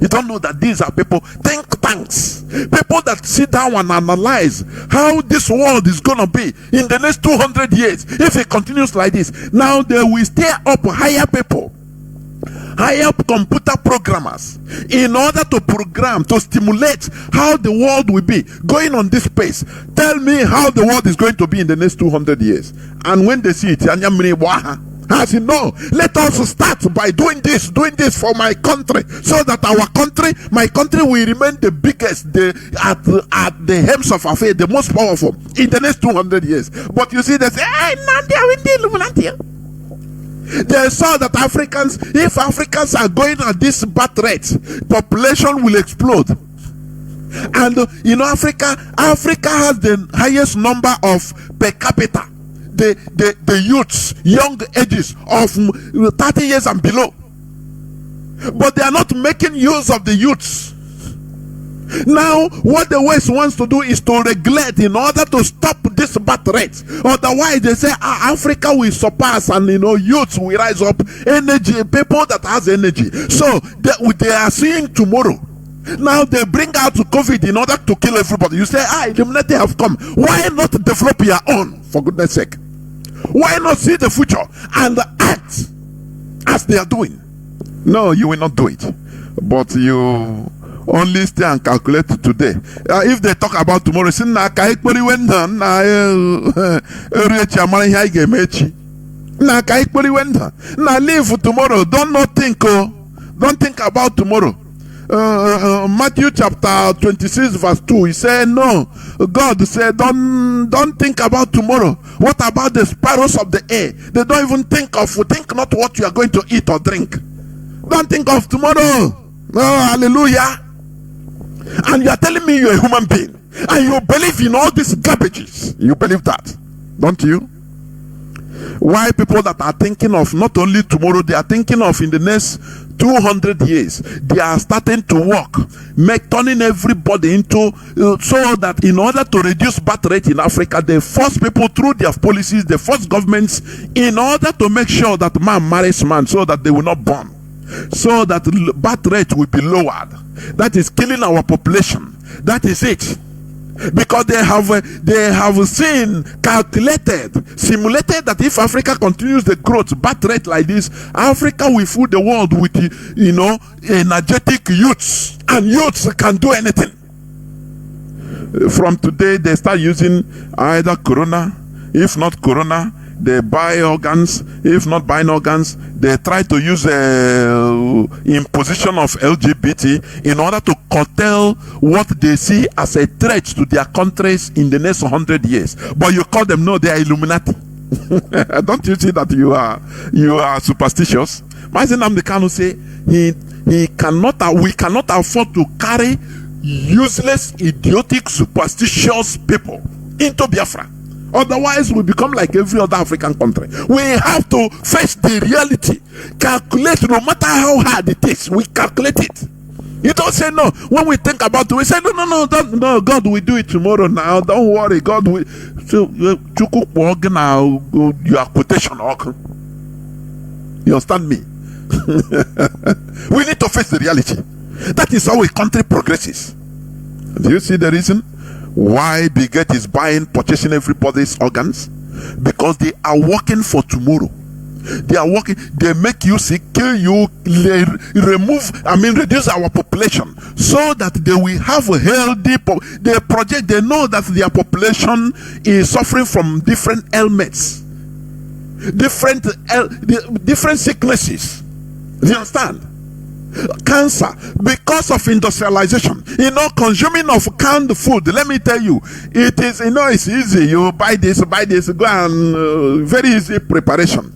You don't know that these are people, think tanks, people that sit down and analyze how this world is going to be in the next 200 years. If it continues like this, now they will stay up, hire people, hire computer programmers in order to program, to stimulate how the world will be going on this pace. Tell me how the world is going to be in the next 200 years. And when they see it, I said, no, let us start by doing this for my country, so that my country will remain the biggest, at the hems of affairs, the most powerful in the next 200 years. But you see, they say, hey, they saw that if Africans are going at this birth rate, population will explode. And Africa has the highest number of per capita. The youths, young ages of 30 years and below, but they are not making use of the youths. Now what the West wants to do is to regulate in order to stop this birth rate. Otherwise they say Africa will surpass, and youths will rise up, energy, people that has energy. So they are seeing tomorrow. Now they bring out COVID in order to kill everybody. You say, Illuminati have come. Why not develop your own, for goodness sake? Why not see the future and act as they are doing? No, you will not do it. But you only stay and calculate today. If they talk about tomorrow, say, now live tomorrow. Don't think about tomorrow. Matthew chapter 26 verse 2, he said, no, God said, don't think about tomorrow. What about the sparrows of the air? They don't even think not what you are going to eat or drink. Don't think of tomorrow. Oh, hallelujah. And you are telling me you're a human being and you believe in all these garbages. You believe that, don't you? Why people that are thinking of not only tomorrow, they are thinking of in the next 200 years, they are starting to work, turning everybody into, so that in order to reduce birth rate in Africa, they force people through their policies, they force governments in order to make sure that man marries man, so that they will not born, so that birth rate will be lowered. That is killing our population. That is it. Because they have seen, calculated, simulated that if Africa continues the growth birth rate like this, Africa will fool the world with energetic youths, and youths can do anything. From today they start using either Corona, if not Corona, they buy organs. If not buying organs, they try to use imposition of LGBT in order to curtail what they see as a threat to their countries in the next 100 years. But you call them, no, they are Illuminati. Don't you see that you are superstitious? Mazi Kanu say we cannot afford to carry useless, idiotic, superstitious people into Biafra. Otherwise, we become like every other African country. We have to face the reality. Calculate, no matter how hard it is, we calculate it. You don't say no. When we think about it, we say, no, God will do it tomorrow now. Don't worry, God will. So, you are quotation. You understand me? We need to face the reality. That is how a country progresses. Do you see the reason why Bill Gates is purchasing everybody's organs? Because they are working for tomorrow. They are working, they make you sick, kill you, reduce our population so that they will have a healthy they know that their population is suffering from different ailments, different sicknesses. Do you understand? Cancer because of industrialization. Consuming of canned food. Let me tell you, it is, it's easy. You buy this, go and very easy preparation.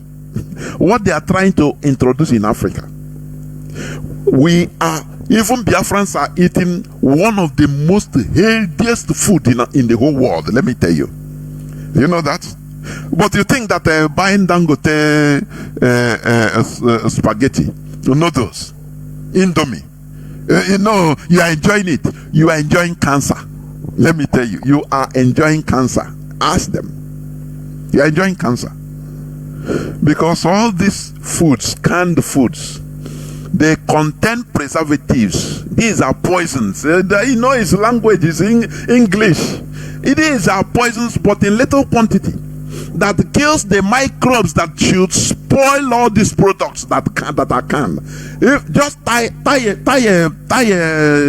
What they are trying to introduce in Africa, even Biafrans are eating one of the most healthiest food in the whole world. Let me tell you. You know that? But you think that buying Dangote spaghetti, noodles, Indomie, you are enjoying it. You are enjoying cancer. Let me tell you, you are enjoying cancer. Ask them. You are enjoying cancer. Because all these foods, canned foods, they contain preservatives. These are poisons. His language is English. It is poisons, but in little quantity, that kills the microbes that should spoil all these products that are canned. If just tie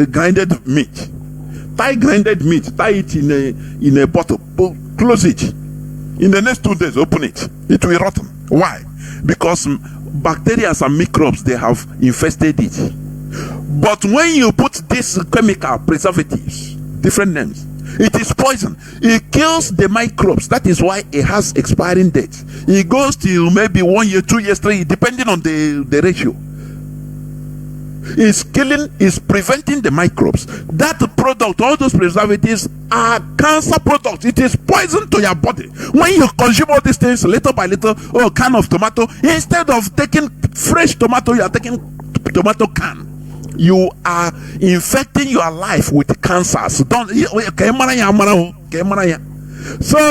grinded meat, tie it in a bottle, close it. In the next 2 days, open it. It will rotten. Why? Because bacteria and microbes, they have infested it. But when you put these chemical preservatives, different names, it is poison. It kills the microbes. That is why it has expiring date. It goes till maybe 1 year, 2 years, 3 years, depending on the ratio. It's preventing the microbes. That product, all those preservatives are cancer products. It is poison to your body. When you consume all these things little by little, can of tomato, instead of taking fresh tomato, you are taking tomato can. You are infecting your life with cancers. So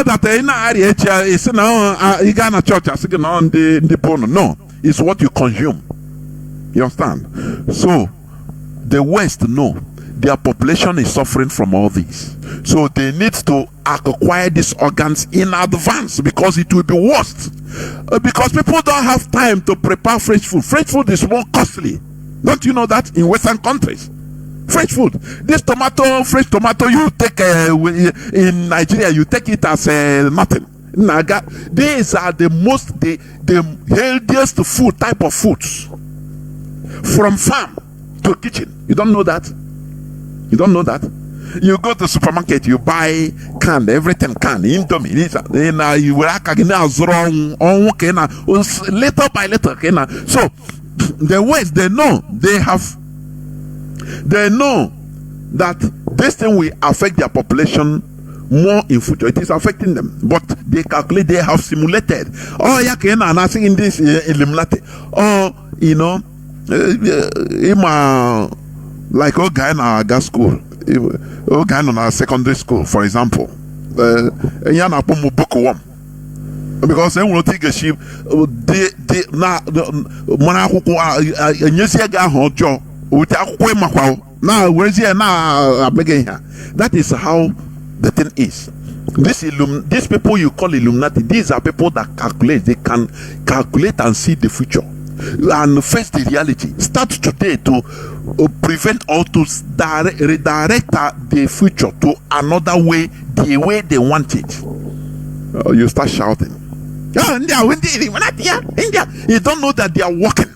that in area is now you gonna church on the bone. No, it's what you consume. You understand? So the West know their population is suffering from all this. So they need to acquire these organs in advance, because it will be worse. Because people don't have time to prepare fresh food. Fresh food is more costly. Don't you know that in Western countries? Fresh food. This fresh tomato, you take in Nigeria, you take it as nothing. These are the healthiest food, type of foods, from farm to kitchen. You don't know that? You don't know that? You go to supermarket, you buy canned, everything canned, Indomie, you will little by little. So the West, they know that this thing will affect their population more in future. It is affecting them, but they calculate, they have simulated. In this eliminated. Like a guy in our gas school, a guy in our secondary school, for example, because they will take a ship. Now where's here now? That is how the thing is. These people you call Illuminati, these are people that calculate. They can calculate and see the future and face the reality. Start today to prevent or to redirect the future to another way, the way they want it. You start shouting. You don't know that they are working.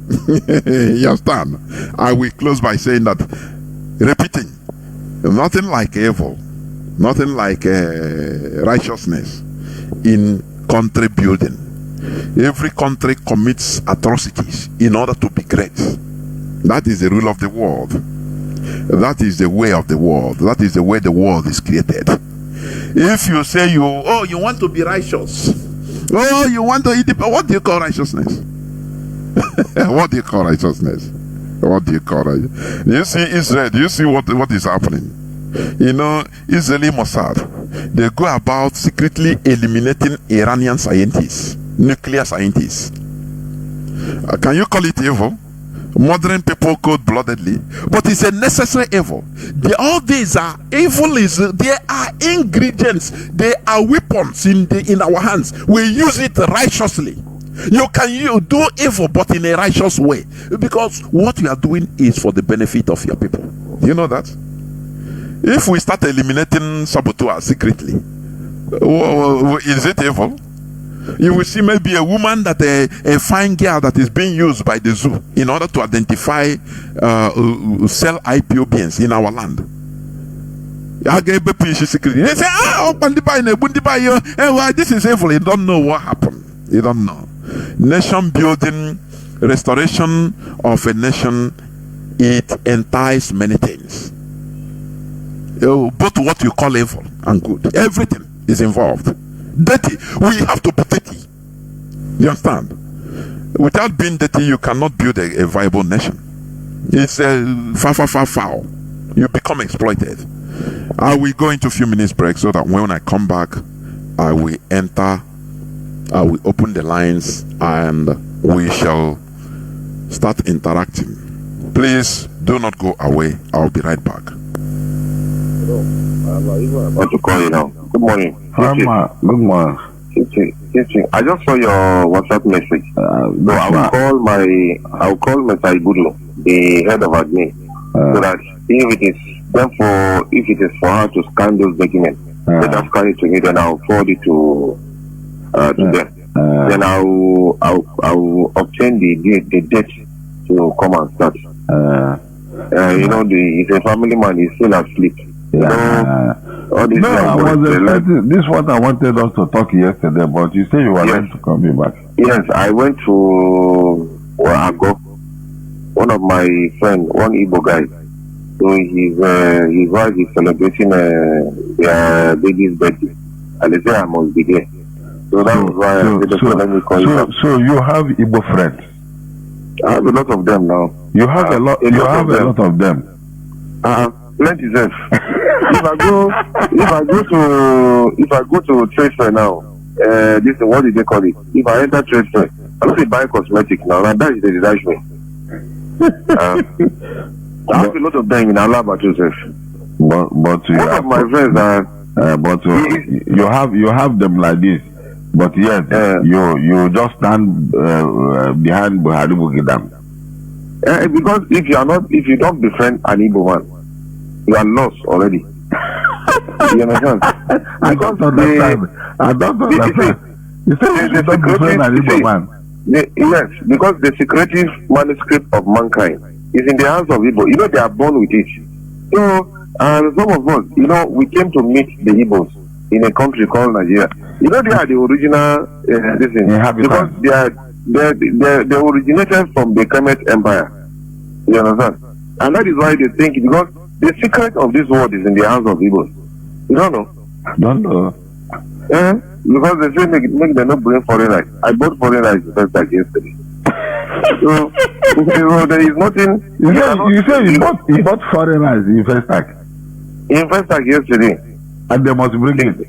You understand? I will close by saying that, repeating, nothing like evil, nothing like righteousness in country building. Every country commits atrocities in order to be great. That is the rule of the world. That is the way of the world. That is the way the world is created. If you say you want to be righteous, you want to eat it, what do you call righteousness? What do you call righteousness? What do you call it? You see Israel, do you see what is happening? Israeli Mossad, they go about secretly eliminating Iranian scientists, nuclear scientists. Can you call it evil? Modern people cold-bloodedly, but it's a necessary evil. All these are evil. They are ingredients. They are weapons in our hands. We use it righteously. You do evil, but in a righteous way, because what you are doing is for the benefit of your people. Do you know that? If we start eliminating saboteurs secretly, is it evil? You will see maybe a woman that a fine girl that is being used by the zoo in order to identify sell IPOBs in our land. They say, this is evil. You don't know what happened. You don't know. Nation building, restoration of a nation, it entails many things. Both what you call evil and good. Everything is involved. Dirty. We have to be dirty. You understand? Without being dirty, you cannot build a viable nation. It's foul. You become exploited. I will go into a few minutes break so that when I come back, I will open the lines and we shall start interacting. Please do not go away. I'll be right back. Want to call you now. Good morning. Good morning. I just saw your WhatsApp message. So I will call Mr. Ibudu, the head of admin, so that if it is for her to scan those documents, let us scan it to me, then I'll forward it to them. Then I'll obtain the date to come and start. He's a family man, he's still asleep. All this this is what I wanted us to talk yesterday, but you say you were meant to come back. Yes, I went to Ago. One of my friends, one Igbo guy. So his wife is celebrating their baby's birthday, and they say I must be there. So that was why I said, let me call you. So you have Igbo friends? I have a lot of them now. You have a lot. You have a lot of them. Plenty of. If I go to trade fair now, this is what did they call it? If I enter trade fair, I don't say buy cosmetics now. And that is the me. I have a lot of them in Alaba Joseph. But one of my friends are. You have them like this. But yes, you just stand behind Buhari Bugidam. Because if you don't befriend an Igbo man, you are lost already. You understand? I don't understand. You say you don't befriend an Igbo man. Yes, because the secretive manuscript of mankind is in the hands of Igbo. You know, they are born with it. So, and some of us, we came to meet the Igbos in a country called Nigeria. They are the original because they originated from the Kemet Empire. You understand? And that is why they think, because the secret of this world is in the hands of Igbos. You don't know? Don't know. Because they say make them not bring foreign rice. I bought foreign rice yesterday. So there is nothing. You say you bought foreign rice in Festac. In Festac yesterday. And they must bring it.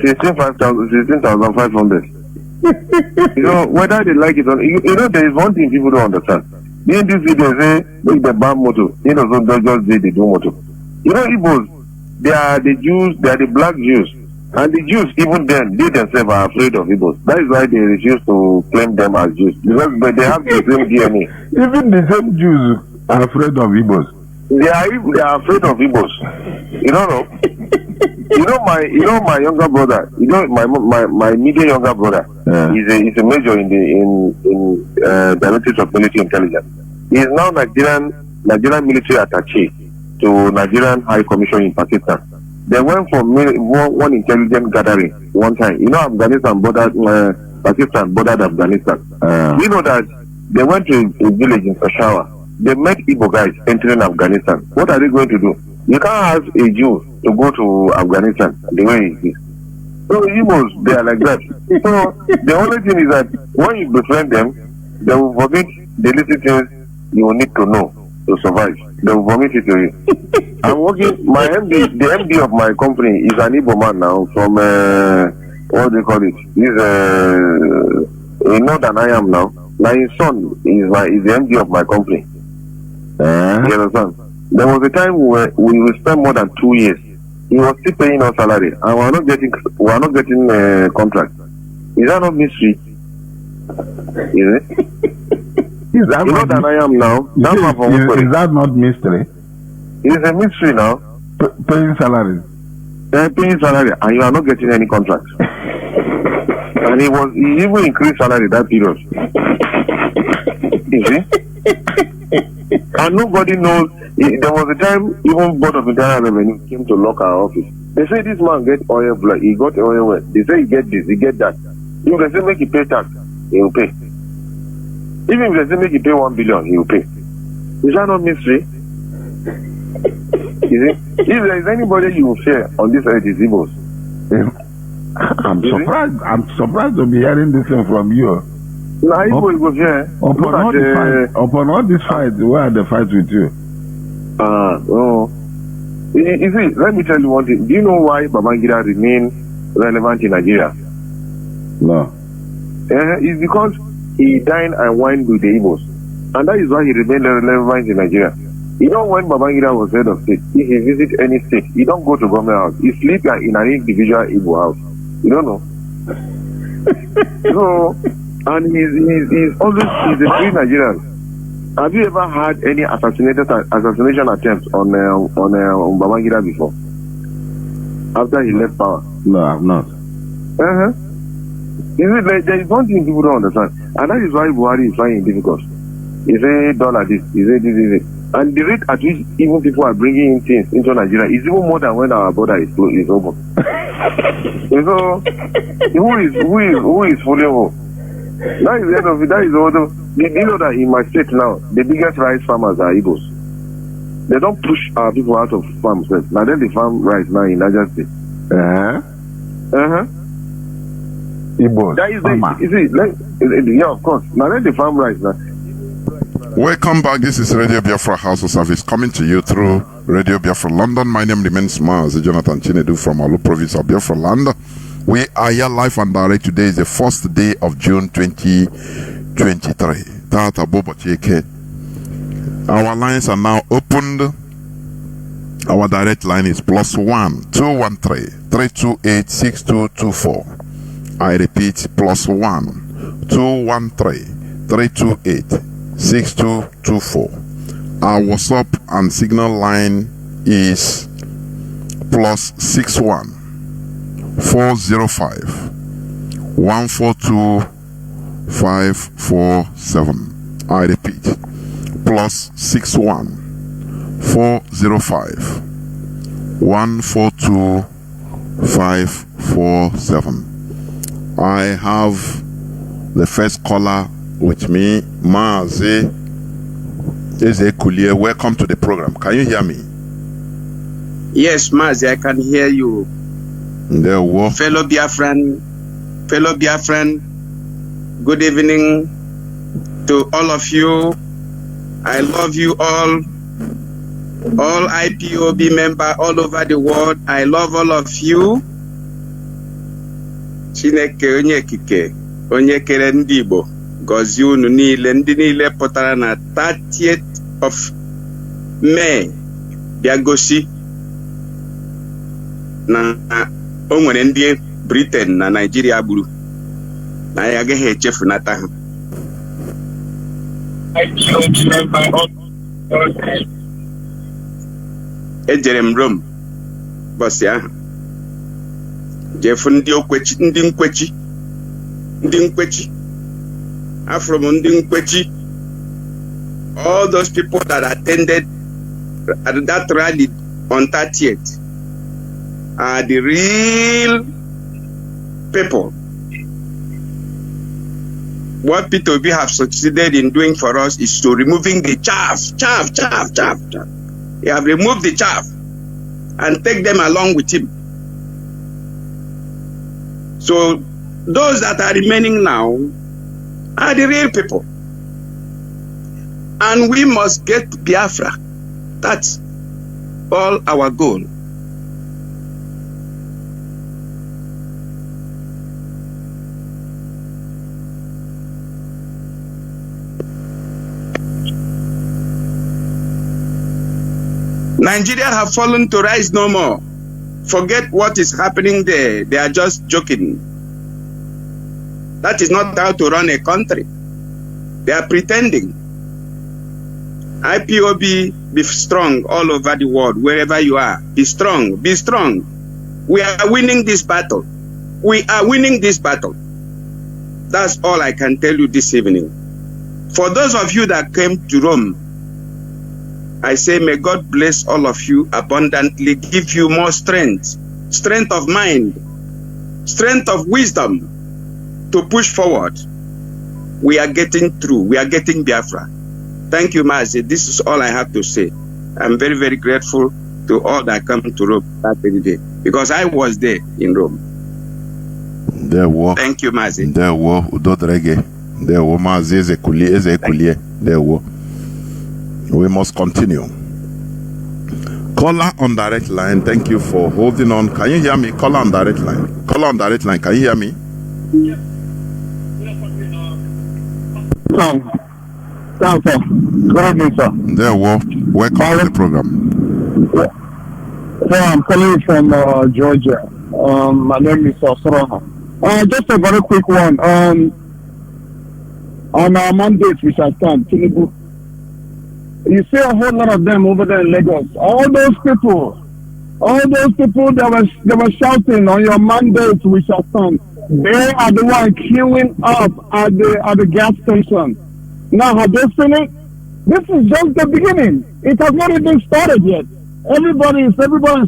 16,500. Whether they like it or not, there is one thing people don't understand. In this video, say make the ban motor. So don't just say they do motor. Igbos, they are the Jews, they are the black Jews. And the Jews, even then, they themselves are afraid of Igbos. That is why they refuse to claim them as Jews. Because they have the same DNA. Even the same Jews are afraid of Igbos. They are afraid of Igbos. You don't know? My younger brother. My immediate younger brother. He's a major in Directorate of Military Intelligence. He is now Nigerian military attaché to Nigerian High Commission in Pakistan. They went for one intelligence gathering one time. Afghanistan bordered Pakistan bordered Afghanistan. We know that they went to a village in Peshawar. They met Igbo guys entering Afghanistan. What are they going to do? You can't ask a Jew to go to Afghanistan the way it is. So Igbos, they are like that. So the only thing is that when you befriend them, they will forget the little things you will need to know to survive. They will vomit it to you. I'm working, the MD of my company is an Igbo man now from, what do you call it? He's than I am now. Now his son is the MD of my company. You understand? There was a time where we will spend more than 2 years. He was still paying us salary, and we are not getting contract. Is that not mystery? Is it? Is that than I am now. Is that not mystery? It's a mystery now. Paying salary. They're paying salary, and you are not getting any contract. And he even increased salary that period. You see? And nobody knows. There was a time even Board of Internal Revenue came to lock our office. They say this man get oil blood. He got oil well. They say he get this, he get that. If they say make he pay tax, he will pay. Even if they say make he pay 1 billion, he will pay. Is that not mystery? You see? If there is anybody you will fear on this earth, is Igbos. I'm surprised to be hearing this thing from you. Nah, Igbo you go fear. Upon all this fight, where are the fights with you? No. You see, let me tell you one thing. Do you know why Babangida remain relevant in Nigeria? No. It's because he dined and wined with the Igbos. And that is why he remained relevant in Nigeria. You know, when Babangida was head of state, if he visit any state, he don't go to government house. He sleep like in an individual Igbo house. You don't know. So, and he's a free Nigerian. Have you ever had any assassination attempts on Babangida before? After he left power? No, I have not. There is one thing people don't understand, and that is why Buhari is finding it difficult. He say dollar this, he say this. And the rate at which even people are bringing in things into Nigeria is even more than when our border is open. So, who is fully who? That is the end of it. That is all. You know that in my state now, the biggest rice farmers are Igbos. They don't push our people out of farms. Now then they farm rice now in Niger State. Igbos. That is yeah, of course. Now then they farm rice now. Welcome back. This is Radio Biafra House of Service coming to you through Radio Biafra London. My name remains Mazi Jonathan Chinedu from Alu province of Biafra land. We are here live and direct. Today is the first day of June 2023. Our lines are now opened. Our direct line is +1 213 328 6224. I repeat, +1 213 328 6224. Our WhatsApp and Signal line is +61 405 142 547. I repeat, +61 405 142 547. I have the first caller with me, Mazi. Welcome to the program. Can you hear me? Yes, Mazi, I can hear you. Fellow Biafran, good evening to all of you. I love you all IPOB member all over the world. I love all of you. Chineke onye kike, onye kere ndị Igbo, gozie unu niile, ndị niile pụtara na 30th of May bịa gosi na o nwere ndị Britain na Nigeria gburu na ya agaghị echefunata ha. Ejere m Rome bọsị ahụ jefu ndị nkwechi afro m ndị nkwechi, all those people that attended at that rally on 30th are the real people. What P2B have succeeded in doing for us is to removing the chaff. He have removed the chaff and take them along with him. So those that are remaining now are the real people. And we must get Biafra. That's all our goal. Nigeria have fallen to rise no more. Forget what is happening there. They are just joking. That is not how to run a country. They are pretending. IPOB, be strong all over the world, wherever you are. Be strong, be strong. We are winning this battle. We are winning this battle. That's all I can tell you this evening. For those of you that came to Rome, I say, may God bless all of you abundantly, give you more strength, strength of mind, strength of wisdom to push forward. We are getting through. We are getting Biafra. Thank you, Mazi. This is all I have to say. I'm very, very grateful to all that come to Rome that very day, because I was there in Rome. Thank you, Mazi. There were Udodrege. There were Mazi Ezekulie. There were. We must continue. Caller on direct line. Thank you for holding on. Can you hear me? Caller on direct line. Caller on direct line. Can you hear me? Yes. Sir. Good evening, sir. There were. Welcome to the program. Sir, I'm calling from Georgia. My name is Soroha. Just a very quick one. On our mandate, which I stand, Chinedu. You see a whole lot of them over there in Lagos. All those people that were shouting on your mandate, we shall stand. They are the ones queuing up at the gas station. Now, have they seen it? This is just the beginning. It has not even started yet. Everybody is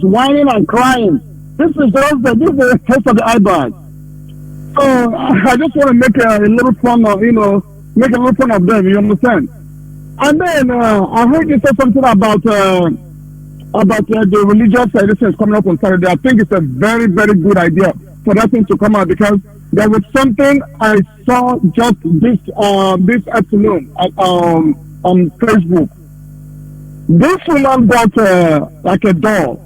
whining and crying. This is just the test of the iceberg. So I just want to make a little fun of them. You understand? And then I heard you say something about the religious editions coming up on Saturday. I think it's a very, very good idea for that thing to come out, because there was something I saw just this afternoon on Facebook. This woman bought like a doll.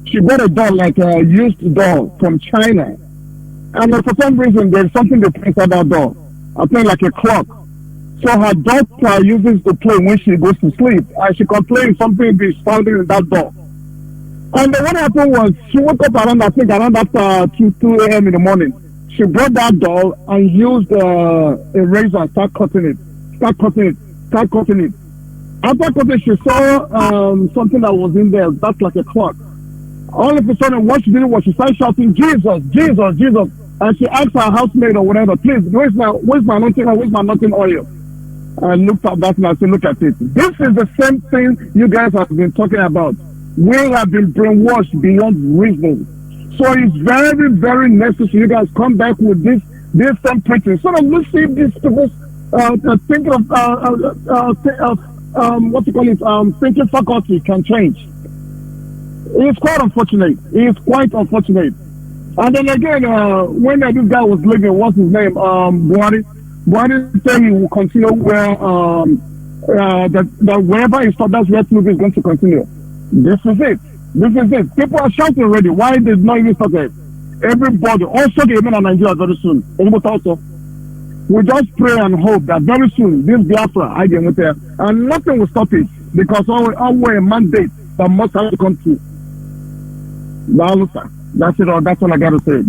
She bought a doll, like a used doll from China. And for some reason, there's something they put inside that doll. I think like a clock. So her daughter uses to play when she goes to sleep. And she complained something is sounding in that doll. And then what happened was, she woke up around that 2 a.m. in the morning. She brought that doll and used a razor and start cutting it. After cutting, she saw something that was in there. That's like a clock. All of a sudden, what she did was she started shouting, Jesus, Jesus, Jesus. And she asked her housemaid or whatever, please, where's my anointing oil? Where's my anointing oil? And looked at that and I said, look at it. This is the same thing you guys have been talking about. We have been brainwashed beyond reason. So it's very, very necessary you guys come back with this same preaching. So that let's see if these people thinking of thinking faculty can change. It's quite unfortunate. And then again, when this guy was living, what's his name? Buhari said he will continue where that wherever he stopped, that's where Tinubu is going to continue. This is it. People are shouting already. Why did not even start it? Everybody, also the event in Nigeria very soon. We just pray and hope that very soon this Biafra, and nothing will stop it, because our mandate that must have to come through. That's it all. That's all I got to say.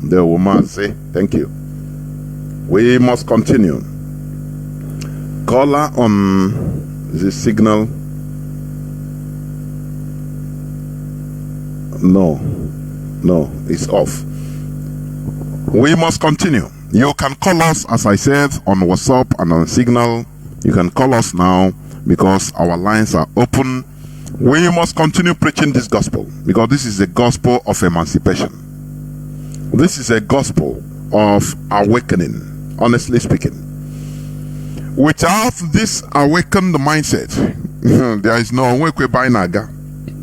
There were Mazi. Thank you. We must continue. Caller on the signal. No, it's off. We must continue. You can call us, as I said, on WhatsApp and on Signal. You can call us now because our lines are open. We must continue preaching this gospel, because this is a gospel of emancipation. This is a gospel of awakening, honestly speaking. Without this awakened mindset, there is no way we buy naga.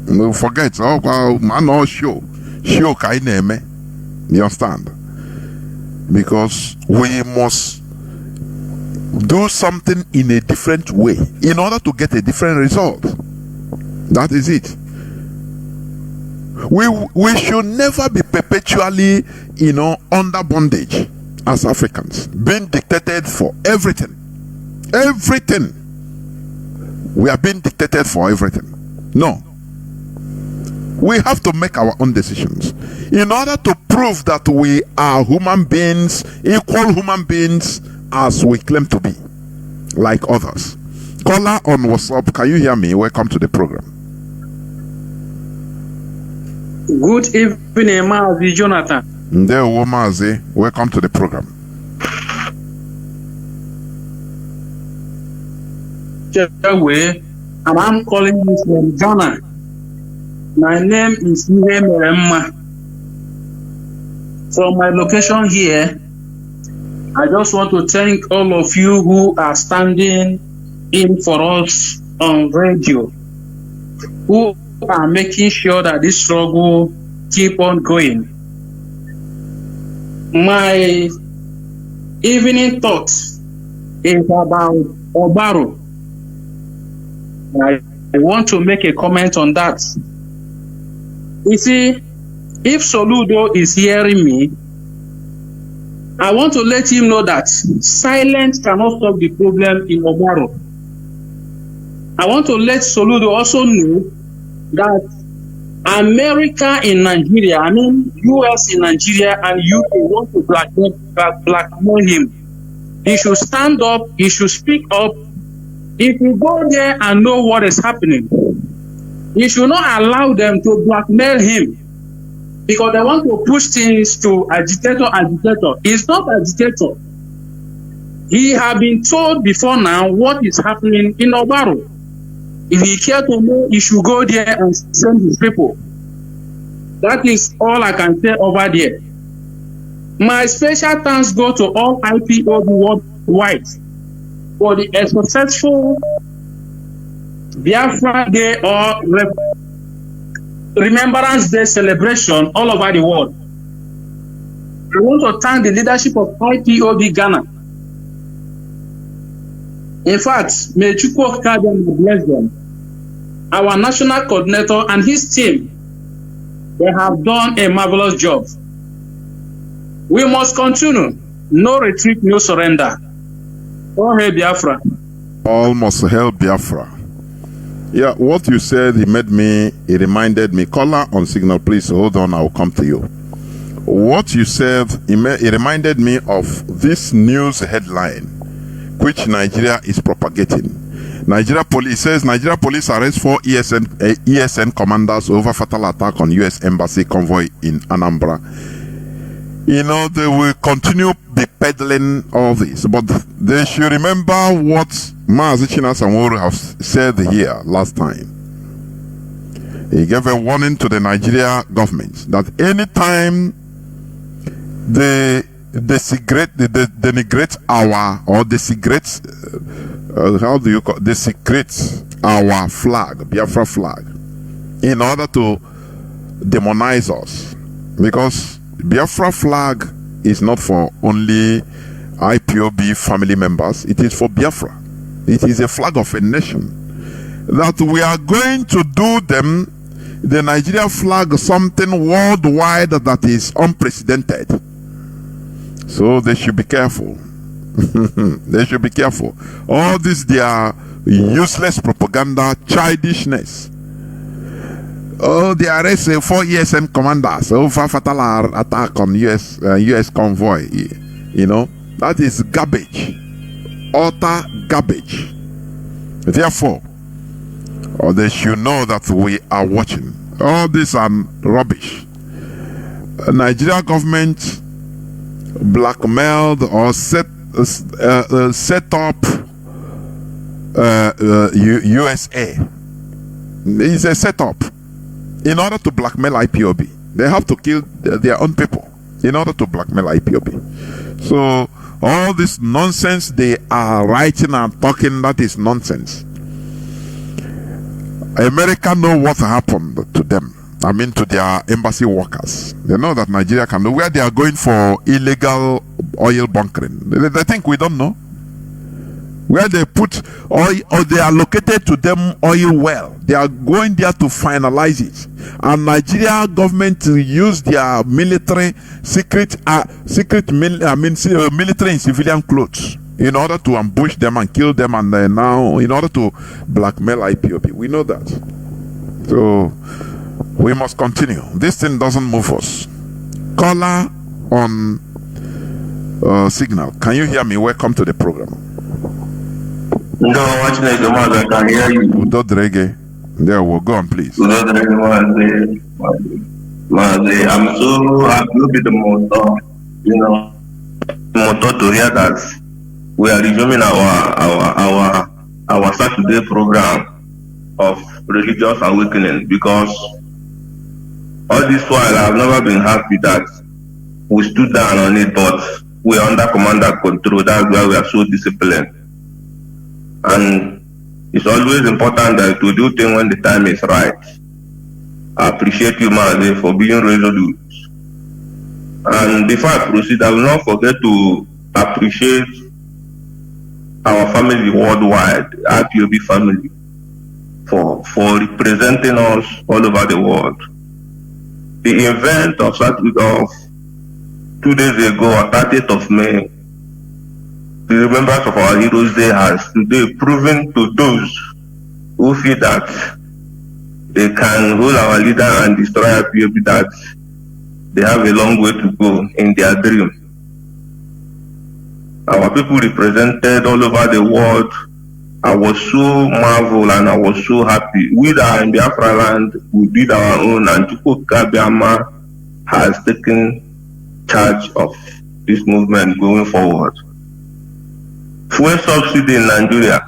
We forget, man, all show kaineme. You understand? Because we must do something in a different way in order to get a different result. That is it. We should never be perpetually, under bondage as Africans, being dictated for everything. Everything. We are being dictated for everything. No. We have to make our own decisions in order to prove that we are human beings, equal human beings as we claim to be, like others. Caller on WhatsApp, can you hear me? Welcome to the program. Good evening, Mazi Jonathan. Ndewo Mazi, welcome to the program. And I'm calling you from Ghana. My name is Ihe Meremma. From my location here, I just want to thank all of you who are standing in for us on radio, who are making sure that this struggle keep on going. My evening thought is about Obaro. I want to make a comment on that. You see, if Soludo is hearing me, I want to let him know that silence cannot solve the problem in Obaro. I want to let Soludo also know that America in Nigeria, I mean US in Nigeria and UK want to blackmail him. He should stand up, he should speak up. If you go there and know what is happening, you should not allow them to blackmail him because they want to push things to agitator. He's not agitator. He has been told before now what is happening in Obaro. If he care to know, he should go there and send his people. That is all I can say over there. My special thanks go to all IPOB worldwide for the successful Biafra Day or Remembrance Day celebration all over the world. I want to thank the leadership of IPOB Ghana. In fact, may Chukwu bless them. Our national coordinator and his team, they have done a marvelous job. We must continue. No retreat, no surrender. All hail Biafra. All must hail Biafra. Yeah, what you said, it reminded me. Caller on signal, please hold on, I'll come to you. What you said, it reminded me of this news headline which Nigeria is propagating. Nigeria police says Nigeria police arrest 4 ESN commanders over fatal attack on US embassy convoy in Anambra. You know, they will continue be peddling all this, but they should remember what Mazi Chinedu have said here last time. He gave a warning to the Nigeria government that anytime they denigrate our, or desecrate, desecrate our flag, Biafra flag, in order to demonize us, because Biafra flag is not for only IPOB family members, it is for Biafra. It is a flag of a nation. That we are going to do them, the Nigeria flag, something worldwide that is unprecedented. So they should be careful. They should be careful. All this, their useless propaganda, childishness. Oh, they arrest 4 ESN commanders over fatal attack on US convoy. You know, that is garbage. Utter garbage. Therefore, they should know that we are watching. All this are rubbish. Nigeria government blackmailed or set up USA. It's a setup in order to blackmail IPOB. They have to kill their own people in order to blackmail IPOB. So all this nonsense they are writing and talking, that is nonsense. America know what happened to them. I mean, to their embassy workers. They know that Nigeria can know where they are going for illegal oil bunkering. They think we don't know. Where they put oil, or they are located to them oil well. They are going there to finalize it. And Nigeria government use their military military and civilian clothes in order to ambush them and kill them, and now in order to blackmail IPOB. We know that. So we must continue. This thing doesn't move us. Caller on signal. Can you hear me? Welcome to the program. No, I can hear you. Udo Drege. There we go on, please. Mazi, I'm so happy to be the motor, motor to hear that we are resuming our Saturday program of religious awakening, because all this while I've never been happy that we stood down on it, but we're under commander control. That's why we are so disciplined. And it's always important that to do things when the time is right. I appreciate you, Mazi, for being resolute. And before I proceed, I will not forget to appreciate our family worldwide, IPOB family, for representing us all over the world. The event of 2 days ago, on 30th of May, the remembrance of our Heroes Day has today proven to those who feel that they can hold our leader and destroy IPOB that they have a long way to go in their dream. Our people represented all over the world. I was so marveled and I was so happy. We that are in Biafra land, we did our own, and Chukwuka Biama has taken charge of this movement going forward. Fuel subsidy in Nigeria,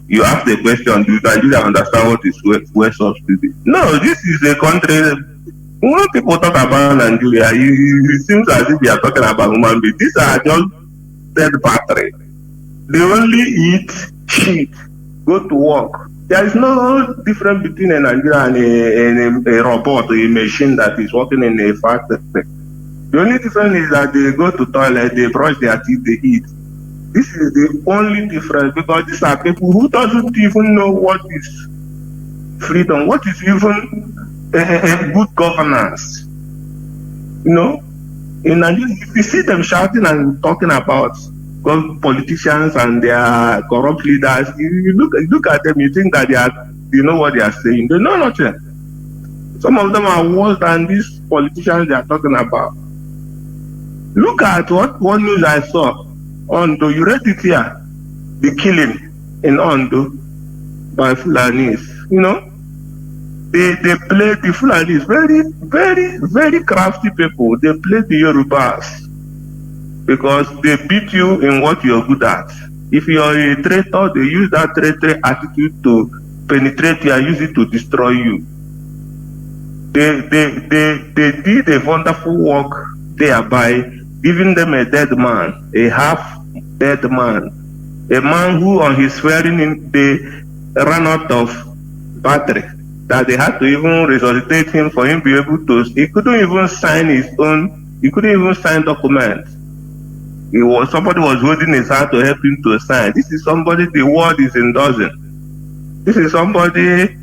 you ask the question, do Nigeria understand what is fuel subsidy? No, this is a country. When people talk about Nigeria, it seems as if they are talking about human beings. These are just dead battery. They only eat, shit, go to work. There is no difference between a Nigerian and a robot or a machine that is working in a factory. The only difference is that they go to toilet, they brush their teeth, they eat. This is the only difference, because these are people who doesn't even know what is freedom, what is even a good governance. In Nigeria, if you see them shouting and talking about politicians and their corrupt leaders, you look at them, you think that they know what they are saying. They know nothing. Some of them are worse than these politicians they are talking about. Look at what news I saw. Ondo, you read it here. The killing in Ondo by Fulanis. They play the Fulanis, very, very, very crafty people. They play the Yorubas because they beat you in what you're good at. If you're a traitor, they use that traitor attitude to penetrate you and use it to destroy you. They did a wonderful work there by giving them a dead man, a half-dead man, a man who on his swearing in, they ran out of battery, that they had to even resuscitate him for him to be able to, he couldn't even sign his own, he couldn't even sign documents. Somebody was holding his hand to help him to sign. This is somebody the world is endorsing. This is somebody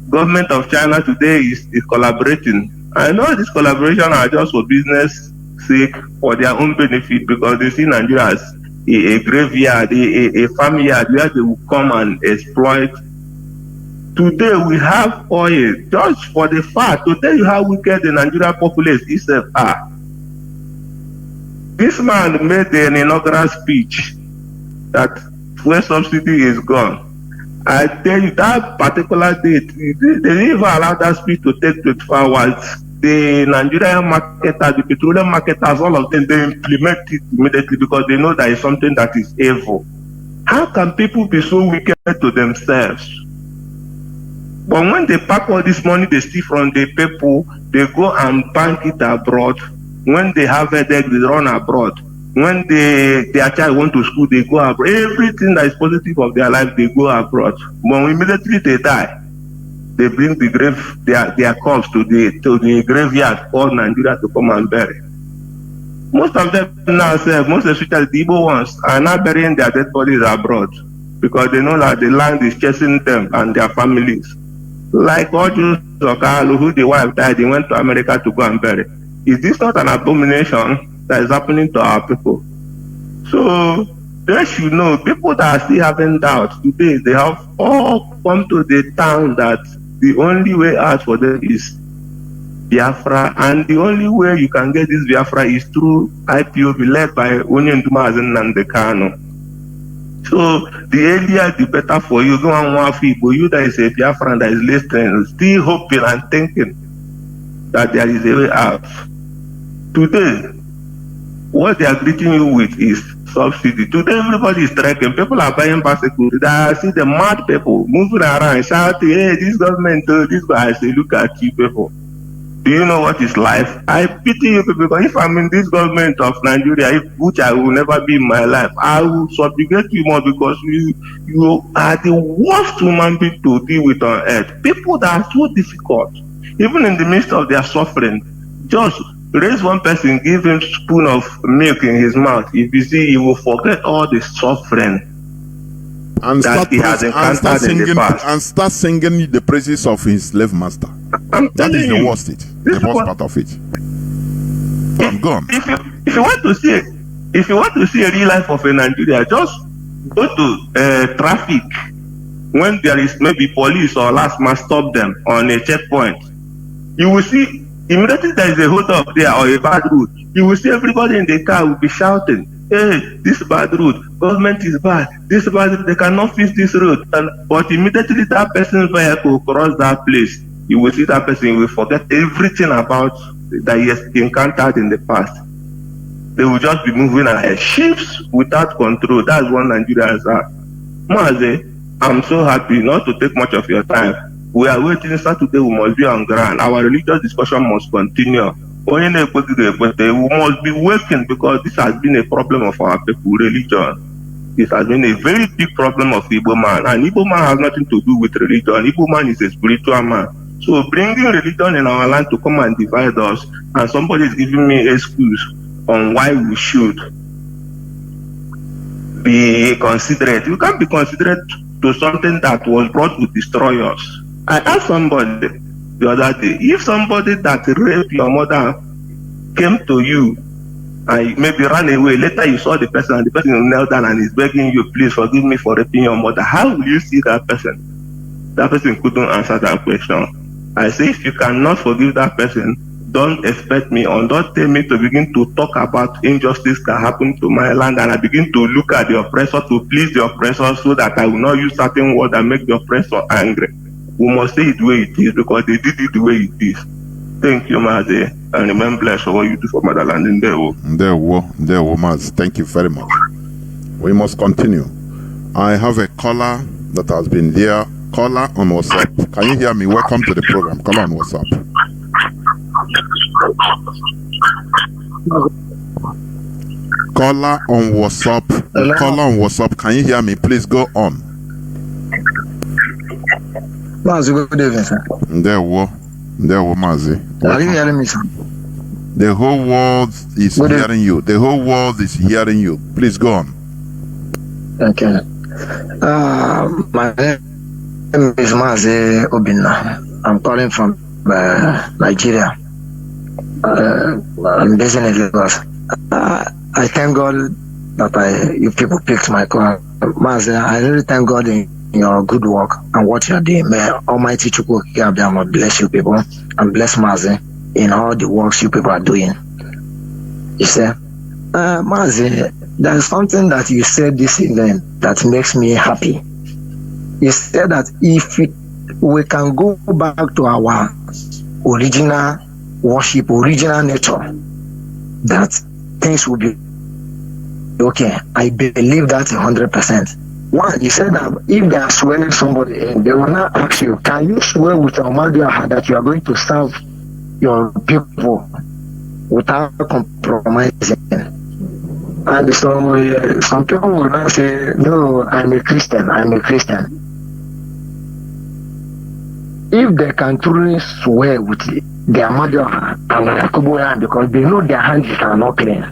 government of China today is collaborating. I know this collaboration are just for business sake, for their own benefit, because they see Nigeria as a graveyard, a farmyard where they will come and exploit. Today we have oil, just for the fact, to tell you how wicked the Nigerian populace itself are. This man made an inaugural speech that fuel subsidy is gone. I tell you, that particular date, they didn't even allow that speech to take 24 hours. The Nigerian marketers, the petroleum marketers, all of them, they implement it immediately because they know that is something that is evil. How can people be so wicked to themselves? But when they pack all this money they steal from the people, they go and bank it abroad. When they have headache, they run abroad. When their child went to school, they go abroad. Everything that is positive of their life, they go abroad. But immediately they die, they bring their corpse to the graveyard called Nigeria to come and bury. Most of them now say, most especially the Igbo ones, are not burying their dead bodies abroad because they know that the land is chasing them and their families. Like Oju Zokalu, who the wife died, he went to America to go and bury. Is this not an abomination that is happening to our people? So they should know, people that are still having doubts today, they have all come to the town that the only way out for them is Biafra, and the only way you can get this Biafra is through IPOB led by Onyenduma and the Kano. So the earlier the better for you. Go on one people, you that is a Biafran that is listening, still hoping and thinking that there is a way out. Today, what they are greeting you with is subsidy. Today, everybody is striking. People are buying bicycles. I see the mad people moving around, shouting, hey, this government, this guy. I say, look at you people. Do you know what is life? I pity you people, because if I'm in this government of Nigeria, which I will never be in my life, I will subjugate you more, because you are the worst human being to deal with on earth. People that are so difficult, even in the midst of their suffering, just raise one person, give him a spoon of milk in his mouth. If you see, he will forget all the suffering and that he has encountered in the past. And start singing the praises of his slave master. That is the worst part of it. Go on. If you want to see a real life of a Nigeria, just go to traffic when there is maybe police or last man stop them on a checkpoint. You will see immediately there is a hold up there or a bad road. You will see everybody in the car will be shouting, hey, this bad road, government is bad, this bad, they cannot fix this road. But immediately that person's vehicle cross that place, you will see that person will forget everything about that he has encountered in the past. They will just be moving ahead, ships without control. That's what Nigerians are. Mazi, I'm so happy not to take much of your time. We are waiting. Saturday we must be on ground. Our religious discussion must continue. We must be working, because this has been a problem of our people, religion. This has been a very big problem of Igbo man. And Igbo man has nothing to do with religion. Igbo man is a spiritual man. So bringing religion in our land to come and divide us, and somebody is giving me excuse on why we should be considerate. You can't be considerate to something that was brought to destroy us. I asked somebody the other day, if somebody that raped your mother came to you and maybe ran away, later you saw the person and the person knelt down and is begging you, please forgive me for raping your mother, how will you see that person? That person couldn't answer that question. I say, if you cannot forgive that person, don't expect me, or don't tell me to begin to talk about injustice that happened to my land, and I begin to look at the oppressor to please the oppressor, so that I will not use certain words that make the oppressor angry. We must say it the way it is, because they did it the way it is. Thank you, Mazi, and remain blessed for what you do for motherland in there. Mazi. Thank you very much. We must continue. I have a caller that has been there. Caller on WhatsApp. Can you hear me? Welcome to the program. Caller on WhatsApp. Caller on WhatsApp. Hello? Caller on WhatsApp. Can you hear me? Please go on. Mazi, good evening, sir. Mazi. Are you hearing me, sir? The whole world is hearing you. The whole world is hearing you. Please go on. Okay. My name is Mazi Obinna. I'm calling from Nigeria. I'm based in Lagos. I thank God that you people picked my call. Mazi, I really thank God in your good work and what you're doing. May Almighty Chukwu bless you people and bless Mazi in all the works you people are doing. You see, Mazi, there's something that you said this evening that makes me happy. You said that if we can go back to our original worship, original nature, that things will be okay. I believe that 100%. One, you said that if they are swearing somebody in, they will not ask you, can you swear with your mouth that you are going to serve your people without compromising? And so some people will not say, no, I'm a Christian. If they can truly swear with their mother and their Kubu hand, because they know their hands are not clean.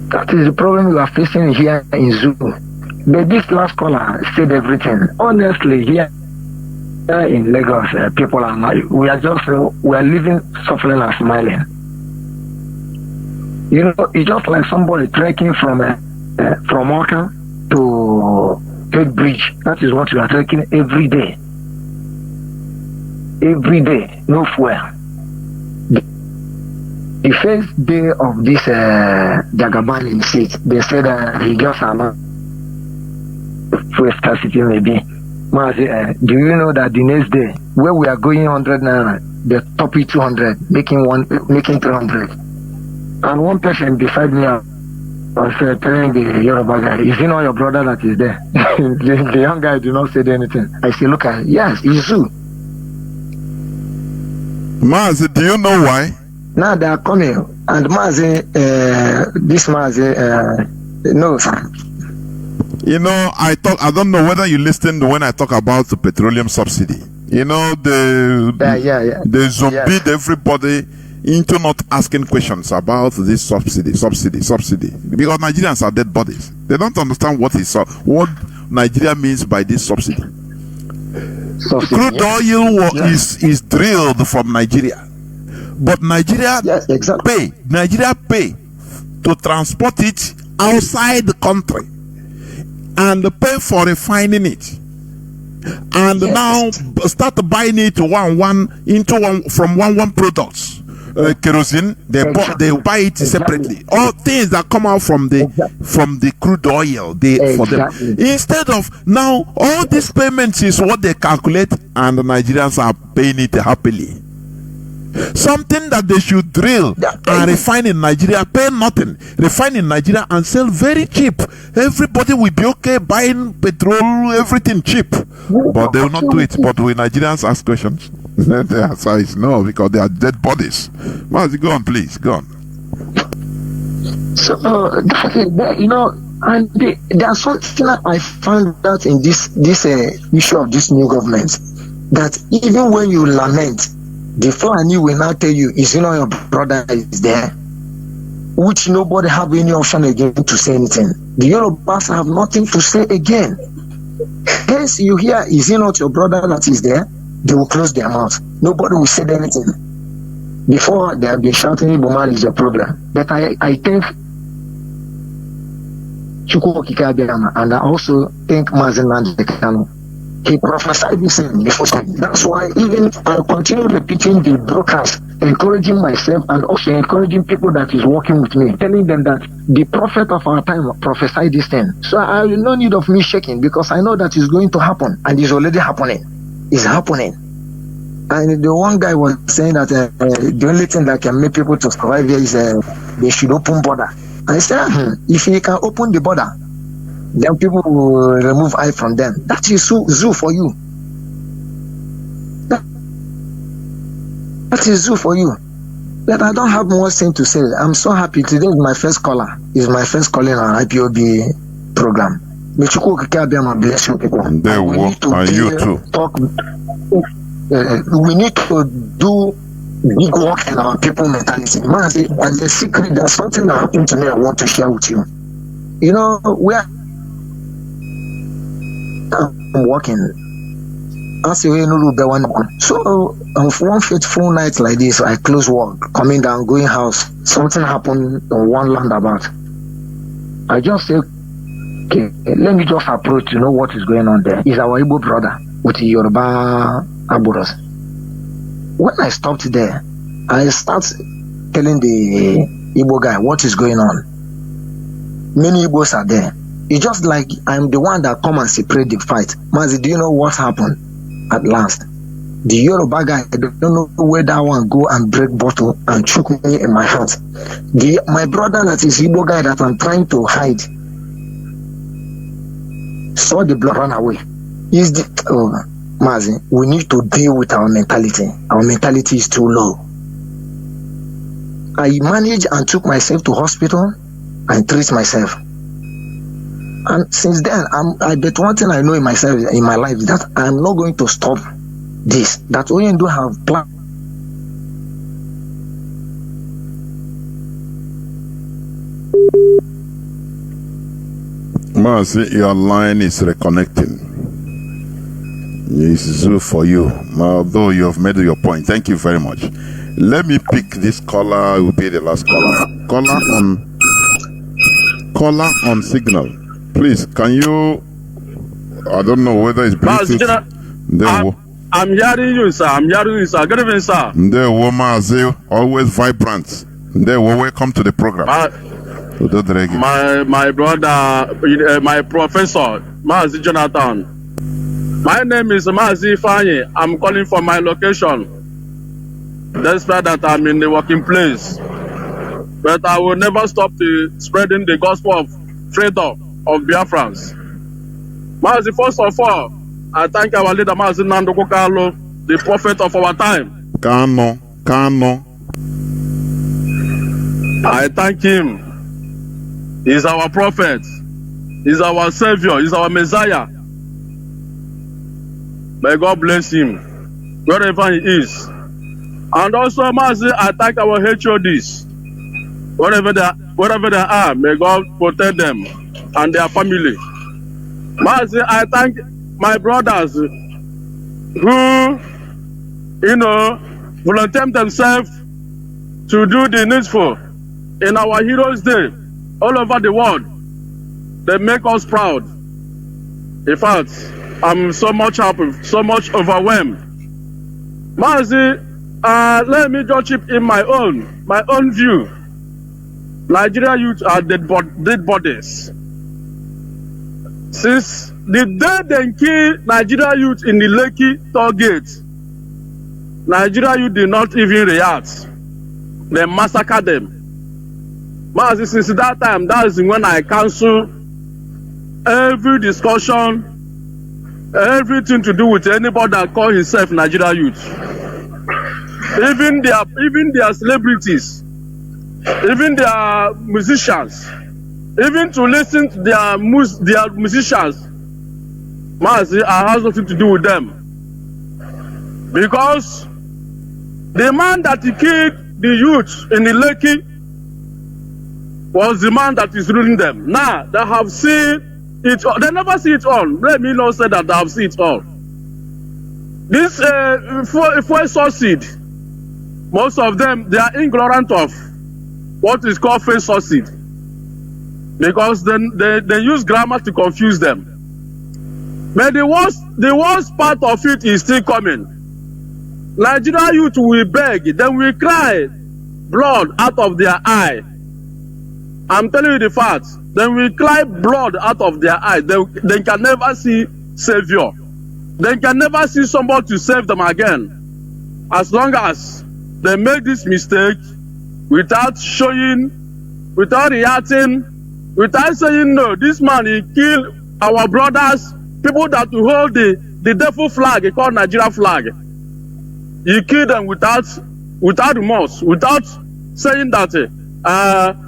That is the problem we are facing here in Zoom. But this last caller said everything. Honestly, here in Lagos, people are not, we are living, suffering and smiling. You know, it's just like somebody trekking from Oka to Gate Bridge. That is what we are trekking every day. Every day, no fuel. The first day of this Jagaban in seat, they said he just announced fuel scarcity maybe. Mazi, do you know that the next day, where we are going 100 naira, the top it 200, making 300. And one person beside me was telling the Yoruba guy, is it not your brother that is there? the young guy did not say anything. I say, look at it. Yes, it's you. Mazi, do you know why? Now they are coming. And Mazi, this Mazi, no, sir. You know, I don't know whether you listened when I talk about the petroleum subsidy. You know, they zombied everybody into not asking questions about this subsidy. Because Nigerians are dead bodies. They don't understand what Nigeria means by this subsidy. Crude oil is drilled from Nigeria. But Nigeria pay to transport it outside the country and pay for refining it, and now start buying it from one products. Kerosene, they buy it separately. All things that come out from the crude oil, for them. Instead of now, all these payments is what they calculate, and the Nigerians are paying it happily. Something that they should drill and refine in Nigeria, pay nothing, refine in Nigeria and sell very cheap. Everybody will be okay buying petrol, everything cheap, but they will not do it. But when Nigerians ask questions, the answer is no, because they are dead bodies. Mazi, go on, please, go on. So you know, and there's something that I found out in this issue of this new government, that even when you lament, the Fulani will now tell you, is you know your brother is there, which nobody have any option again to say anything. The Yorubas have nothing to say again. Hence, you hear, is it not your brother that is there? They will close their mouth. Nobody will say anything. Before, they have been shouting, Ibomal is a problem. But I think Chukwu Kikabiama, and I also think Mazi Nandekano, he prophesied this thing before. That's why even I continue repeating the broadcast, encouraging myself and also encouraging people that is working with me, telling them that the prophet of our time prophesied this thing. So I have no need of me shaking, because I know that it's going to happen, and it's already happening. It's happening. And the one guy was saying that the only thing that can make people to survive here is they should open border. I said, if you can open the border, then people will remove eye from them. That is zoo for you. That is zoo for you. But I don't have more thing to say. I'm so happy. Today is my first caller. It's my first calling on IPOB program. Bless you people. And you too. We need to do big work in our people mentality. And the secret, there's something that happened to me I want to share with you. You know, I'm working. So on one fateful night like this, I close work, coming down, going house. Something happened on one roundabout. I just say, okay, let me just approach to know what is going on there. It's our Igbo brother with the Yoruba Aburos. When I stopped there, I start telling the Igbo guy what is going on. Many Igbos are there. It's just like I'm the one that come and separate the fight. Mazi, do you know what happened at last? The Yoruba guy, I don't know where that one go and break bottle and choke me in my heart. My brother that is Igbo guy that I'm trying to hide saw the blood run away. Mazi, we need to deal with our mentality. Our mentality is too low. I managed and took myself to hospital and treat myself. And since then, I bet one thing I know in myself, in my life, is that I'm not going to stop this. That we do have plan. Mazi, your line is reconnecting. It's zoo for you. Although you have made your point. Thank you very much. Let me pick this caller. It will be the last caller. Caller on signal. Please, can you? I don't know whether it's Bluetooth. I'm hearing you, sir. Good evening, sir. Mazi, always vibrant. Welcome to the program. My brother, my professor, Mazi Jonathan. My name is Mazi Fanyi. I'm calling from my location. Despite that I'm in the working place. But I will never stop spreading the gospel of freedom of Biafrans. Mazi, first of all, I thank our leader, Mazi Nnamdi Kanu, the prophet of our time. Kano. I thank him. He's our prophet. He's our savior. He's our Messiah. May God bless him wherever he is. And also, Mazi, I thank our HODs. Wherever they are, may God protect them and their family. Mazi, I thank my brothers who, volunteer themselves to do the needful in our Heroes Day all over the world. They make us proud. In fact, I'm so much happy, so much overwhelmed. Mazi, let me just chip in my own view. Nigeria youth are dead bodies. Since the day they killed Nigeria youth in the Lekki toll gate, Nigeria youth did not even react. They massacred them. Mazi, since that time, that is when I cancel every discussion, everything to do with anybody that call himself Nigeria youth. Even their celebrities, even their musicians, even to listen to their musicians, Mazi, I have nothing to do with them. Because the man that killed the youth in the Lekki was the man that is ruling them. Now, they have seen it all. They never see it all. Let me not say that they have seen it all. This, if we succeed, most of them, they are ignorant of what is called face succeed. Because they use grammar to confuse them. But the worst part of it is still coming. Nigeria youth will beg, then will cry blood out of their eye. I'm telling you the fact. They will cry blood out of their eyes. They can never see savior. They can never see somebody to save them again. As long as they make this mistake without showing, without reacting, without saying no, this man, he killed our brothers, people that hold the devil flag, called Nigeria flag. He killed them without remorse, without saying that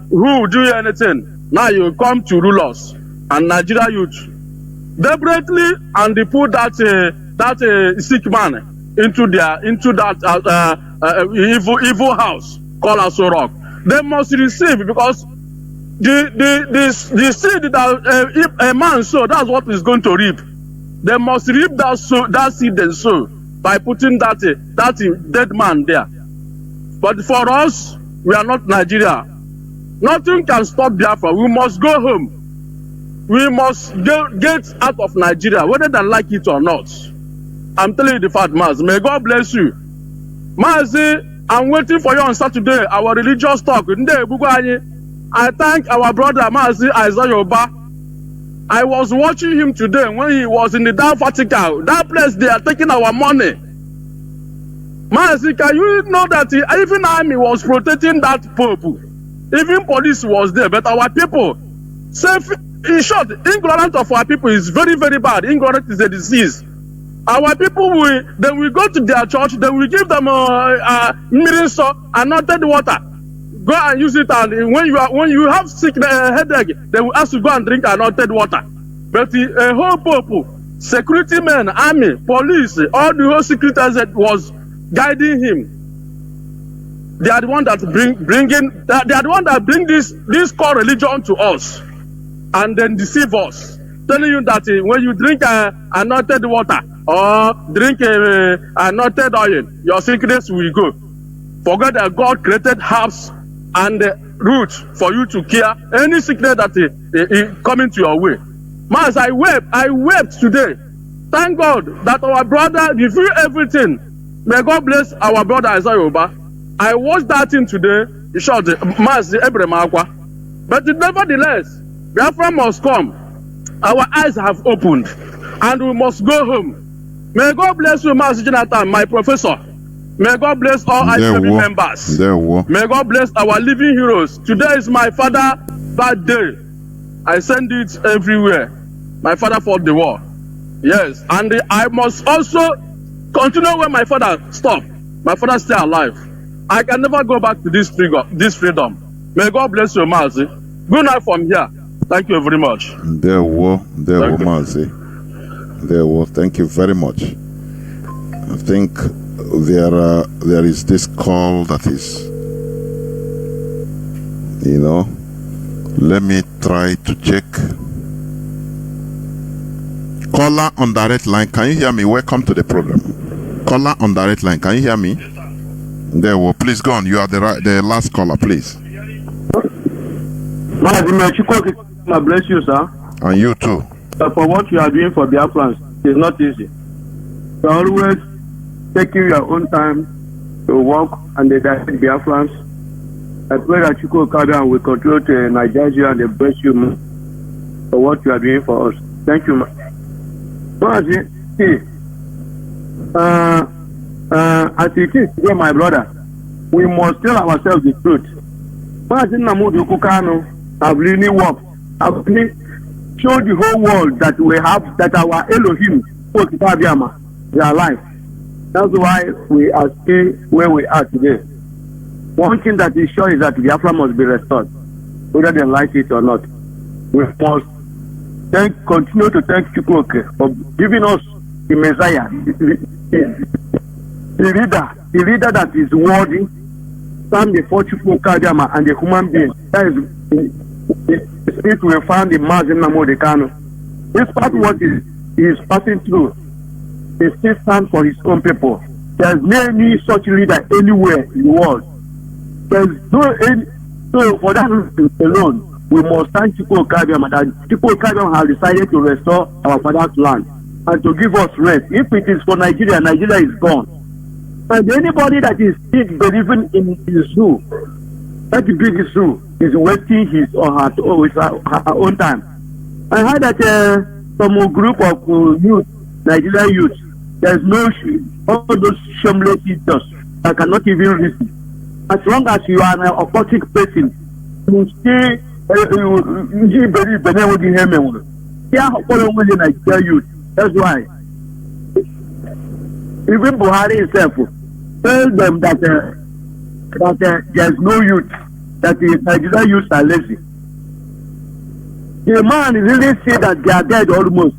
who will do anything. Now you come to rule us. And Nigeria youth deliberately, and they put that sick man into that evil house called Aso Rock. They must receive, because the seed that if a man sow, that's what is going to reap. They must reap that seed they sow by putting that dead man there. But for us, we are not Nigeria. Nothing can stop Biafra. We must go home. We must get out of Nigeria, whether they like it or not. I'm telling you the fact, Mazi. May God bless you. Mazi, I'm waiting for you on Saturday, our religious talk. I thank our brother Mazi Isaiah Oba. I was watching him today when he was in the Down Vatican. That place, they are taking our money. Mazi, can you know that even army was protecting that pope? Even police was there, but our people, in short, ignorance of our people is very, very bad. Ignorance is a disease. Our people will go to their church, then we give them mirinso, anointed water. Go and use it, and when you have sick headache, they will ask you to go and drink anointed water. But a whole people, security men, army, police, all the whole security that was guiding him. They are the one that bring this core religion to us, and then deceive us, telling you that when you drink anointed water or drink anointed oil, your sickness will go. Forget that God created herbs and roots for you to cure any sickness that is coming to your way. Mas, I wept today. Thank God that our brother revealed everything. May God bless our brother Isaiah Oba. I watched that thing today. He shot Mazi Ebremakwa. But nevertheless, Biafra must come. Our eyes have opened, and we must go home. May God bless you, Mazi Jonathan, my professor. May God bless all IPOB members. May God bless our living heroes. Today is my father's birthday. I send it everywhere. My father fought the war. Yes, and I must also continue where my father stopped. My father is still alive. I can never go back to this freedom. May God bless you, Mazi. Good night from here. Thank you very much. Mazi. Thank you very much. I think there is this call that is, let me try to check. Caller on direct line, can you hear me? Welcome to the program. Caller on direct line, can you hear me? Please go on. You are the last caller, please. I bless you, sir. And you too. For what you are doing for Biafrans, it's not easy. You are always taking your own time to work and they direct Biafrans. I pray that Chukwu Okada will control to Nigeria and they bless you for what you are doing for us. Thank you, Mazi. As it is today, my brother, we must tell ourselves the truth. Mazi Namudu Kukano have really worked. Have really showed the whole world that we have, that our Elohim, they are alive. That's why we are still where we are today. One thing that is sure is that Biafra must be restored, whether they like it or not. We must continue to thank Chukwuoke for giving us the Messiah, the leader that is worthy, stand before Chukwuoke and the human being. That is the spirit we found in Mazi Nnamdi Kanu. Despite what he is passing through, he still stands for his own people. There is no any such leader anywhere in the world. There is no any. So for that reason alone, we must thank Chukwuoke that Chukwuoke has decided to restore our father's land and to give us rest. If it is for Nigeria, Nigeria is gone. And anybody that is still believing in his zoo, that big zoo, is wasting his or her own time. I heard that some group of youth, Nigerian youth, there's no all those shameless idiots that cannot even listen. As long as you are an authentic person, you stay Nigerian youth. That's why even Buhari himself tell them that there's no youth, that the Nigerian youth are lazy. The man really say that they are dead almost.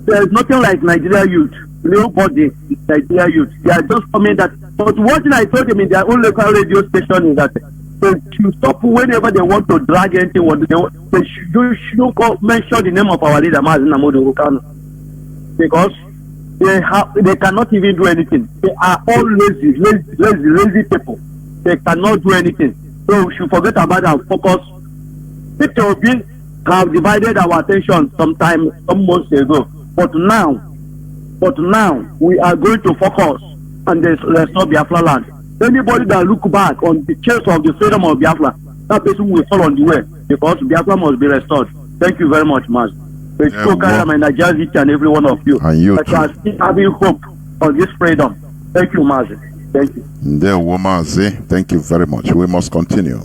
There's nothing like Nigerian youth. Nobody is Nigerian youth. They are just coming that. But one thing I told them in their own local radio station is that they should stop whenever they want to drag anything. They shouldn't mention the name of our leader, Mazi Nnamdi Kanu, because they cannot even do anything. They are all lazy people. They cannot do anything. So we should forget about that and focus. People have divided our attention some months ago. But now we are going to focus on the restore Biafra land. Anybody that look back on the chase of the freedom of Biafra, that person will fall on the way, because Biafra must be restored. Thank you very much, Mazi. May God carry my Nigerian each and every one of you. And you that are still having hope on this freedom. Thank you, Mazi. Thank you. Mazi, thank you very much. We must continue.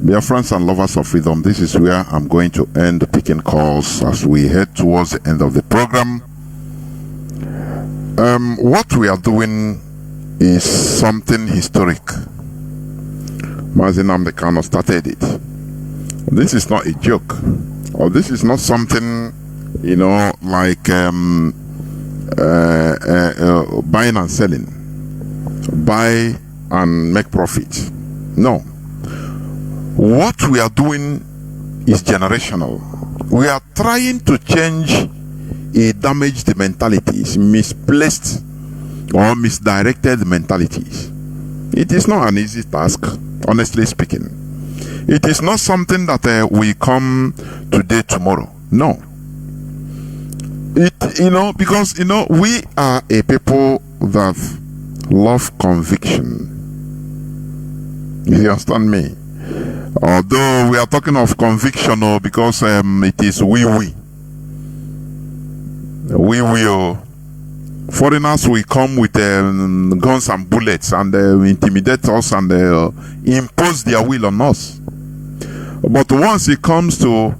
Dear friends and lovers of freedom, this is where I'm going to end picking calls as we head towards the end of the program. What we are doing is something historic. Mazi Nnamdi Kanu started it. This is not a joke, or this is not something, like buying and selling, buy and make profit. No. What we are doing is generational. We are trying to change a damaged mentalities, misplaced or misdirected mentalities. It is not an easy task, honestly speaking. It is not something that we come today, tomorrow. No. Because we are a people that love conviction. You understand me? Although we are talking of conviction, because it is we. Foreigners will come with guns and bullets and intimidate us and impose their will on us. But once it comes to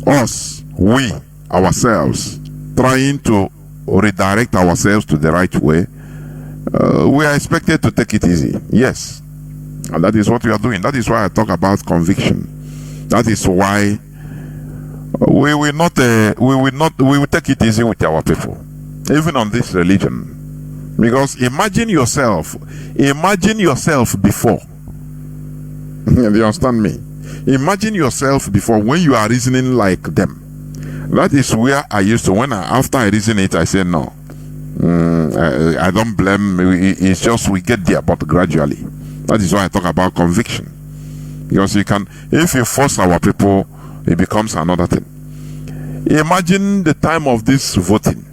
us, we ourselves, trying to redirect ourselves to the right way, we are expected to take it easy. Yes. And that is what we are doing. That is why I talk about conviction. That is why we will take it easy with our people, even on this religion. Because imagine yourself before. You understand me? Imagine yourself before, when you are reasoning like them. That is where I used to, after I reason it, I say no. I don't blame. It's just we get there, but gradually. That is why I talk about conviction. Because if you force our people, it becomes another thing. Imagine the time of this voting.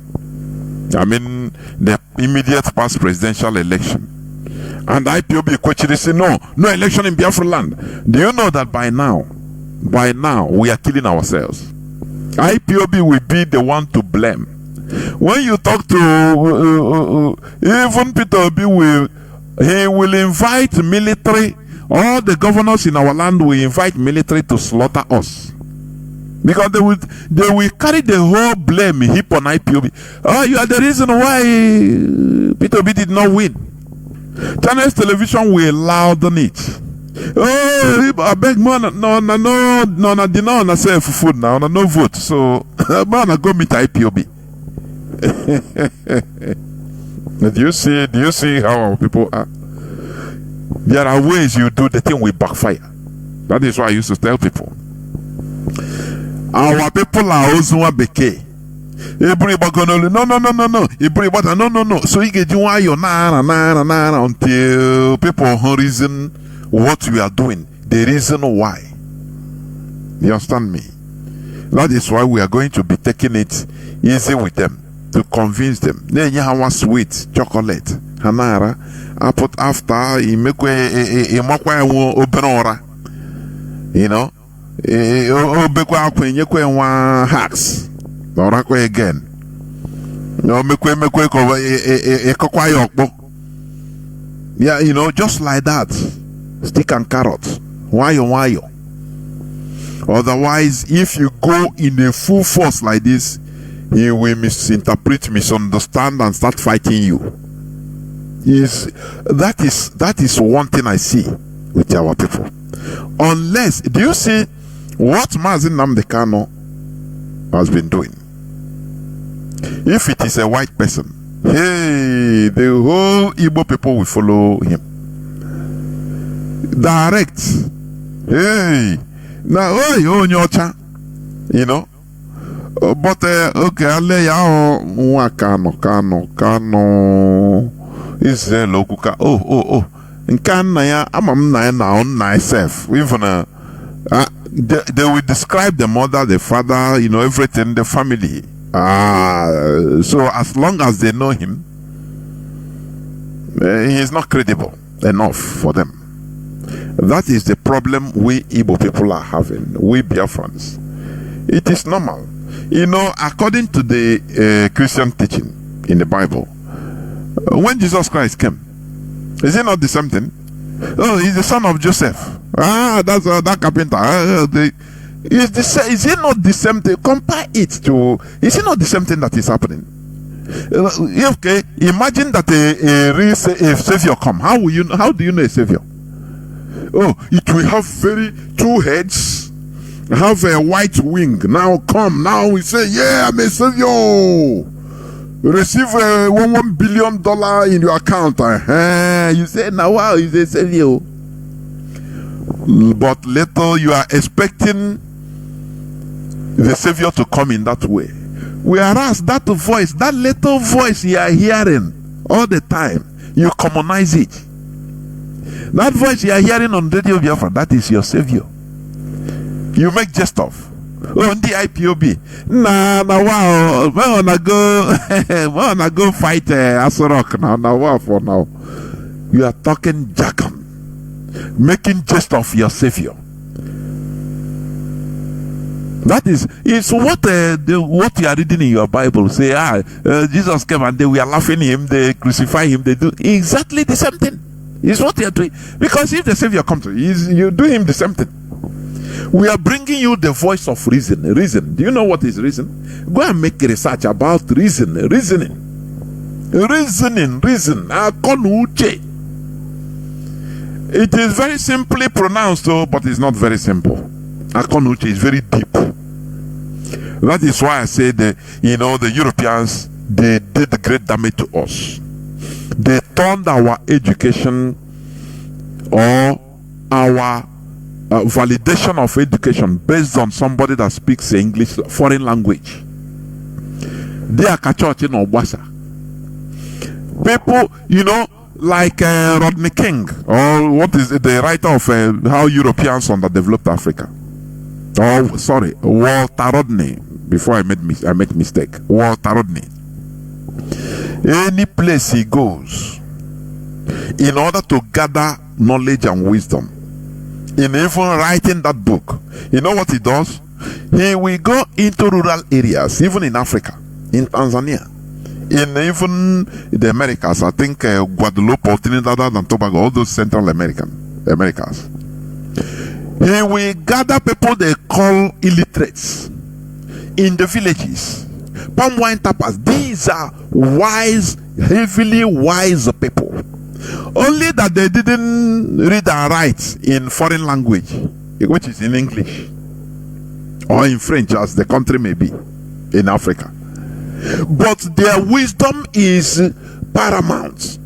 I mean, the immediate past presidential election. And IPOB Kwechiri say, no election in Biafra land. Do you know that by now, we are killing ourselves? IPOB will be the one to blame. When you talk to even Peter Obi, he will invite military. All the governors in our land will invite military to slaughter us, because they will carry the whole blame heap on IPOB. Oh, you are the reason why Peter Obi did not win. Channels television will louden it. Oh, I beg man, no, did not say food now, no vote. So man, I go meet IPOB. Do you see how our people are? There are ways you do the thing will backfire. That is why I used to tell people. Our people are also beke. Everybody gonna no. Everybody no. So you get why you're na until people reason what we are doing. The reason why. You understand me? That is why we are going to be taking it easy with them, to convince them. Then you have sweet chocolate. Hanara. I put after you make a open, you know, hacks or again. No, yeah, you know, just like that. Stick and carrot. Why? Otherwise, if you go in a full force like this, he will misinterpret, misunderstand, and start fighting you. That is one thing I see with our people. Unless, do you see what Mazi Nnamdi Kanu has been doing? If it is a white person, hey, the whole Igbo people will follow him. Direct. Hey, now, oh, nyocha, you know. But okay, I'll lay out Kano. Israel okuka. Oh. Nkana amam na on myself. Even they will describe the mother, the father, you know, everything, the family. So as long as they know him, he is not credible enough for them. That is the problem we Igbo people are having. We Biafrans. It is normal. You know, according to the Christian teaching in the Bible, when Jesus Christ came, is it not the same thing? Oh, he's the son of Joseph. That's that carpenter. Is it not the same thing? Compare it to. Is it not the same thing that is happening? Okay, imagine that a savior come. How do you know a savior? Oh, it will have two heads, have a white wing. Now come. Now we say, yeah, I'm a savior. Receive $1 billion in your account. You say, now wow, he's a savior. But later you are expecting the savior to come in that way. Whereas that voice, that little voice you are hearing all the time, you commonize it. That voice you are hearing on Radio Biafra, that is your savior. You make jest of. On the IPOB. Nah, wow. When I go fight Asorok now, wow, for now. You are talking jargon, making jest of your savior. That is, it's what what you are reading in your Bible. Say, Jesus came and they were laughing him, they crucify him, they do exactly the same thing. It's what they are doing. Because if the Savior comes to you, you do him the same thing. We are bringing you the voice of reason. Reason. Do you know what is reason? Go and make research about reasoning. Reason. Akonuche. It is very simply pronounced, though, but it's not very simple. Akonuche is very deep. That is why I say the Europeans, they did great damage to us. They turned our education or our validation of education based on somebody that speaks English, foreign language. They are church in Obasa. People, like Rodney King, or what is it, the writer of How Europeans Underdeveloped Africa. Oh, sorry, Walter Rodney. Before I make mistake, Walter Rodney. Any place he goes, in order to gather knowledge and wisdom, in even writing that book, you know what he does? He will go into rural areas, even in Africa, in Tanzania, in even the Americas. I think Guadeloupe, Trinidad and Tobago, all those Central Americas. He will gather people they call illiterates in the villages, palm wine tappers. These are wise, heavily wise people. Only that they didn't read and write in foreign language, which is in English or in French, as the country may be in Africa. But their wisdom is paramount,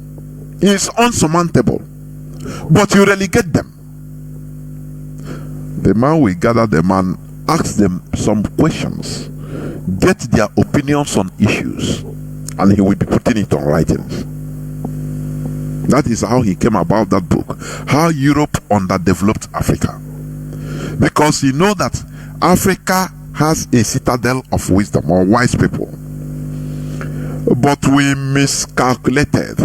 is unsurmountable. But you relegate them. The man will gather them and ask them some questions, get their opinions on issues, and he will be putting it on writings. That is how he came about that book, How Europe Underdeveloped Africa. Because you know that Africa has a citadel of wisdom, or wise people. But we miscalculated,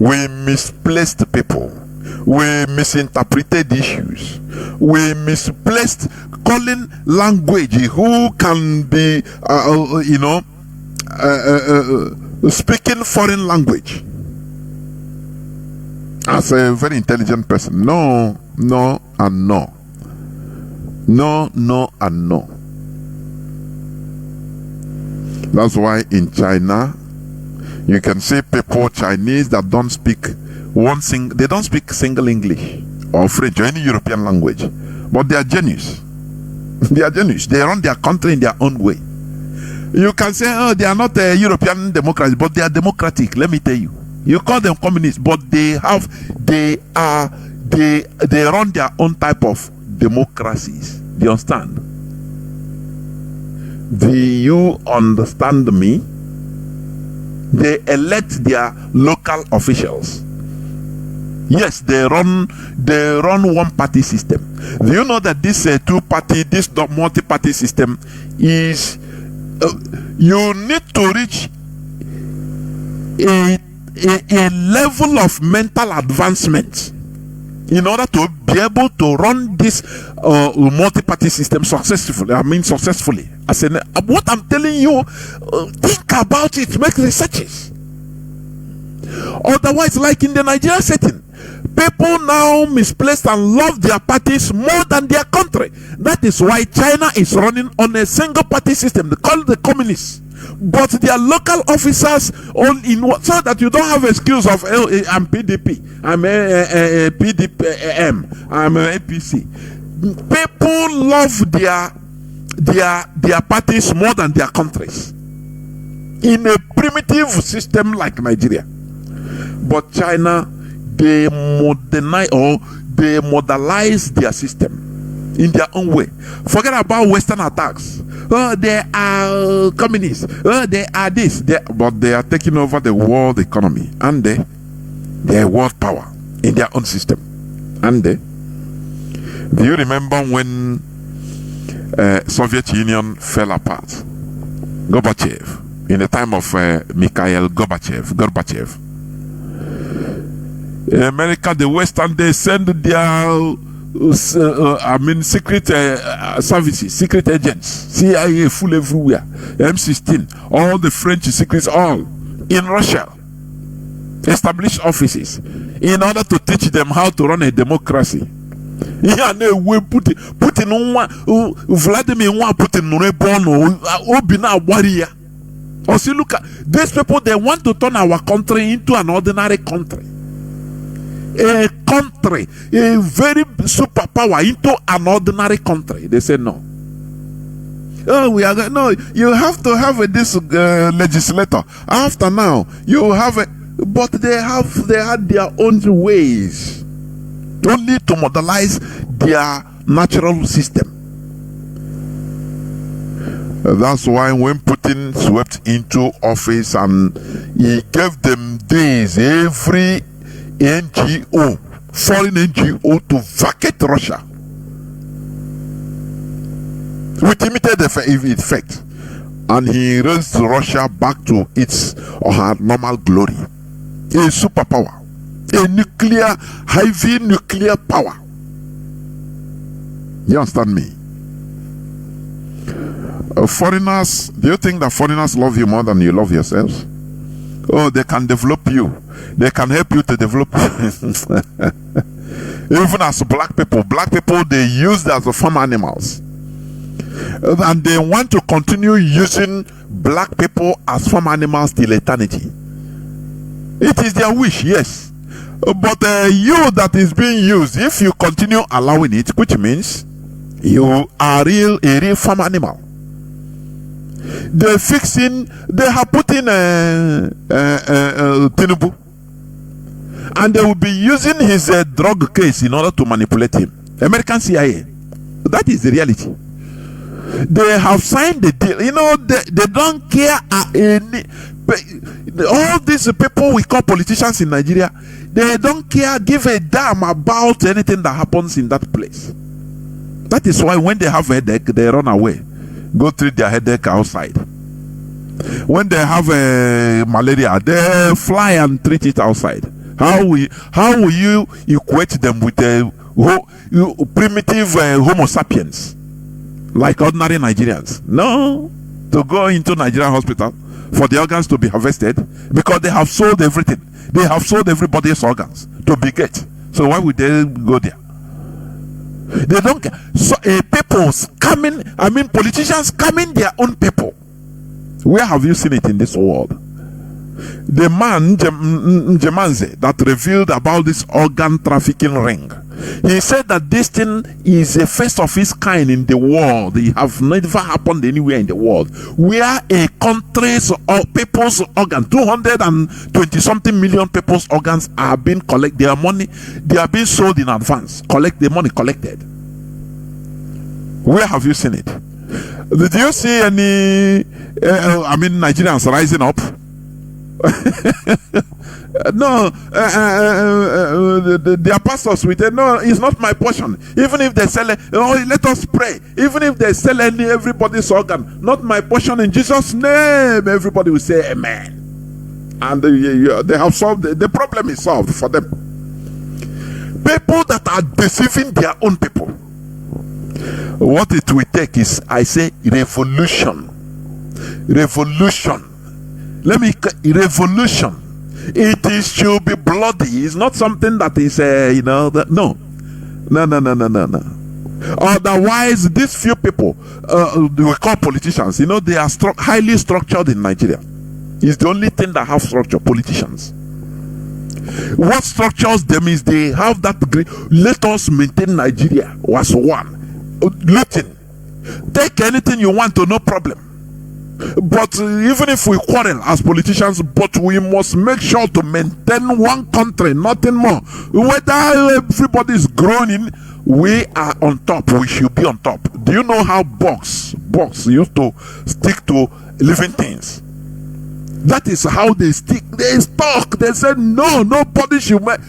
we misplaced people, we misinterpreted issues, we misplaced calling language who can be, speaking foreign language as a very intelligent person. No, and no. No, and no. That's why in China, you can see people, Chinese, that don't speak they don't speak single English or French or any European language, but they are genius. They are genius. They run their country in their own way. You can say, they are not a European democracy, but they are democratic. Let me tell you. You call them communists, but they run their own type of democracies. Do you understand? Do you understand me? They elect their local officials. Yes, they run one party system. Do you know that this this multi-party system is you need to reach a level of mental advancement in order to be able to run this multi-party system successfully. What I'm telling you, think about it, make researches. Otherwise, like in the Nigeria setting, people now misplaced and love their parties more than their country. That is why China is running on a single party system. They call it the communists. But their local officers all in what, so that you don't have excuse of I'm PDP, I'm PDPM, I'm APC. People love their parties more than their countries in a primitive system like Nigeria. But China, they modelize their system in their own way. Forget about Western attacks. They are communists. They are this. But they are taking over the world economy and their world power in their own system. And do you remember when Soviet Union fell apart? Gorbachev, in the time of Mikhail Gorbachev. In America, the Western, they send their secret services, secret agents, CIA full everywhere, M16, all the French secrets, all in Russia, established offices in order to teach them how to run a democracy. Vladimir Putin or see, look at these people, they want to turn our country into an ordinary country. A country, a very superpower into an ordinary country. They say no. Oh, we are no. You have to have this legislator. After now, you have a, but they had their own ways, only to modelize their natural system. That's why when Putin swept into office and he gave them days, every NGO, foreign NGO, to vacate Russia with limited effect, and he raised Russia back to its or her normal glory, a superpower, a nuclear, heavy nuclear power. You understand me? Foreigners, do you think that foreigners love you more than you love yourselves? Oh, they can develop you. They can help you to develop. Even as black people, they used as farm animals. And they want to continue using black people as farm animals till eternity. It is their wish, yes. But you that is being used, if you continue allowing it, which means you are a real farm animal. They have put in Chinedu, and they will be using his drug case in order to manipulate him. American CIA. That is the reality. They have signed the deal. You know, they don't care all these people we call politicians in Nigeria, they don't give a damn about anything that happens in that place. That is why when they have a headache, they run away, go treat their headache outside. When they have malaria, they fly and treat it outside. How will you equate them with primitive Homo sapiens, like ordinary Nigerians? No, to go into Nigerian hospital for the organs to be harvested, because they have sold everything. They have sold everybody's organs to be get. So why would they go there? They don't care. So people scamming, politicians scamming their own people. Where have you seen it in this world? The man Mazi that revealed about this organ trafficking ring, he said that this thing is a first of its kind in the world. It have never happened anywhere in the world, where a country's or people's organ, 220 something million people's organs are being collected. Their money, they are being sold in advance. Collect the money collected. Where have you seen it? Did you see any Nigerians rising up? No, their pastors will say, no, it's not my portion. Even if they sell it, let us pray. Even if they sell everybody's organ, not my portion, in Jesus' name, everybody will say amen. And they have solved the problem is solved for them. People that are deceiving their own people. What it will take is, I say, revolution. Revolution. It should be bloody. It's not something that is no. Otherwise, these few people we call politicians, they are highly structured in Nigeria. It's the only thing that have structure. Politicians. What structures them is they have that degree. Let us maintain Nigeria was one. Looting. Take anything you want to, no problem. But even if we quarrel as politicians, but we must make sure to maintain one country, nothing more. Whether everybody is groaning, we are on top. We should be on top. Do you know how bugs used to stick to living things? That is how they stick. They stuck. They said no, nobody should make.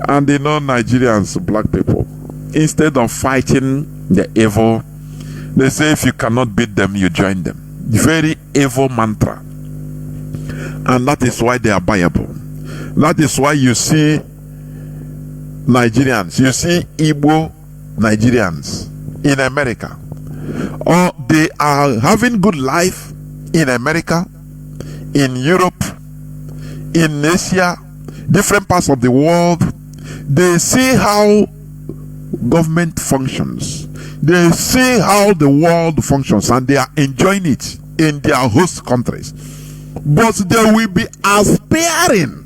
And Nigerians, black people, instead of fighting the evil, they say if you cannot beat them, you join them. Very evil mantra. And that is why they are buyable. That is why you see Nigerians, you see Igbo Nigerians in America, or they are having good life in America, in Europe, in Asia, different parts of the world. They see how government functions, they see how the world functions, and they are enjoying it in their host countries. But they will be aspiring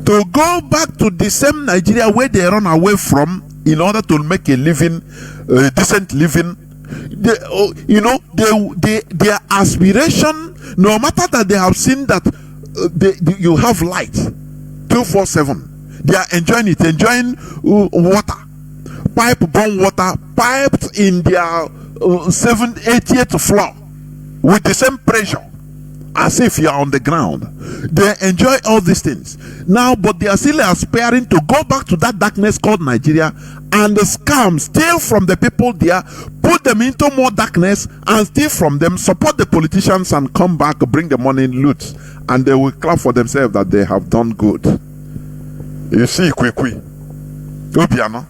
to go back to the same Nigeria where they run away from in order to make a living, a decent living. Their aspiration, no matter that they have seen that you have light 247, they are enjoying it, enjoying water, pipe-borne water, piped in their 80th floor with the same pressure as if you are on the ground. They enjoy all these things now, but they are still aspiring to go back to that darkness called Nigeria and scam, steal from the people there, put them into more darkness and steal from them, support the politicians, and come back, bring the money in loot, and they will clap for themselves that they have done good. You see Kwekwe, Obiano,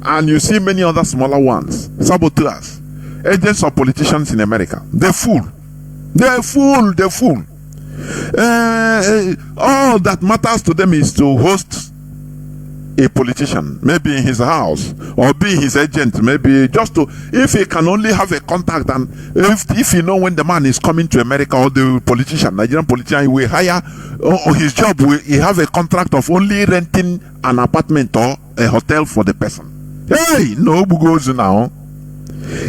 and you see many other smaller ones, saboteurs, agents of politicians in America. They're fool. They're fool. They're fool. All that matters to them is to host a politician, maybe in his house, or be his agent, maybe just to, if he can only have a contact, and if you know when the man is coming to America, or the politician, Nigerian politician, he will hire, or his job will, he have a contract of only renting an apartment or a hotel for the person. Hey, no goes now.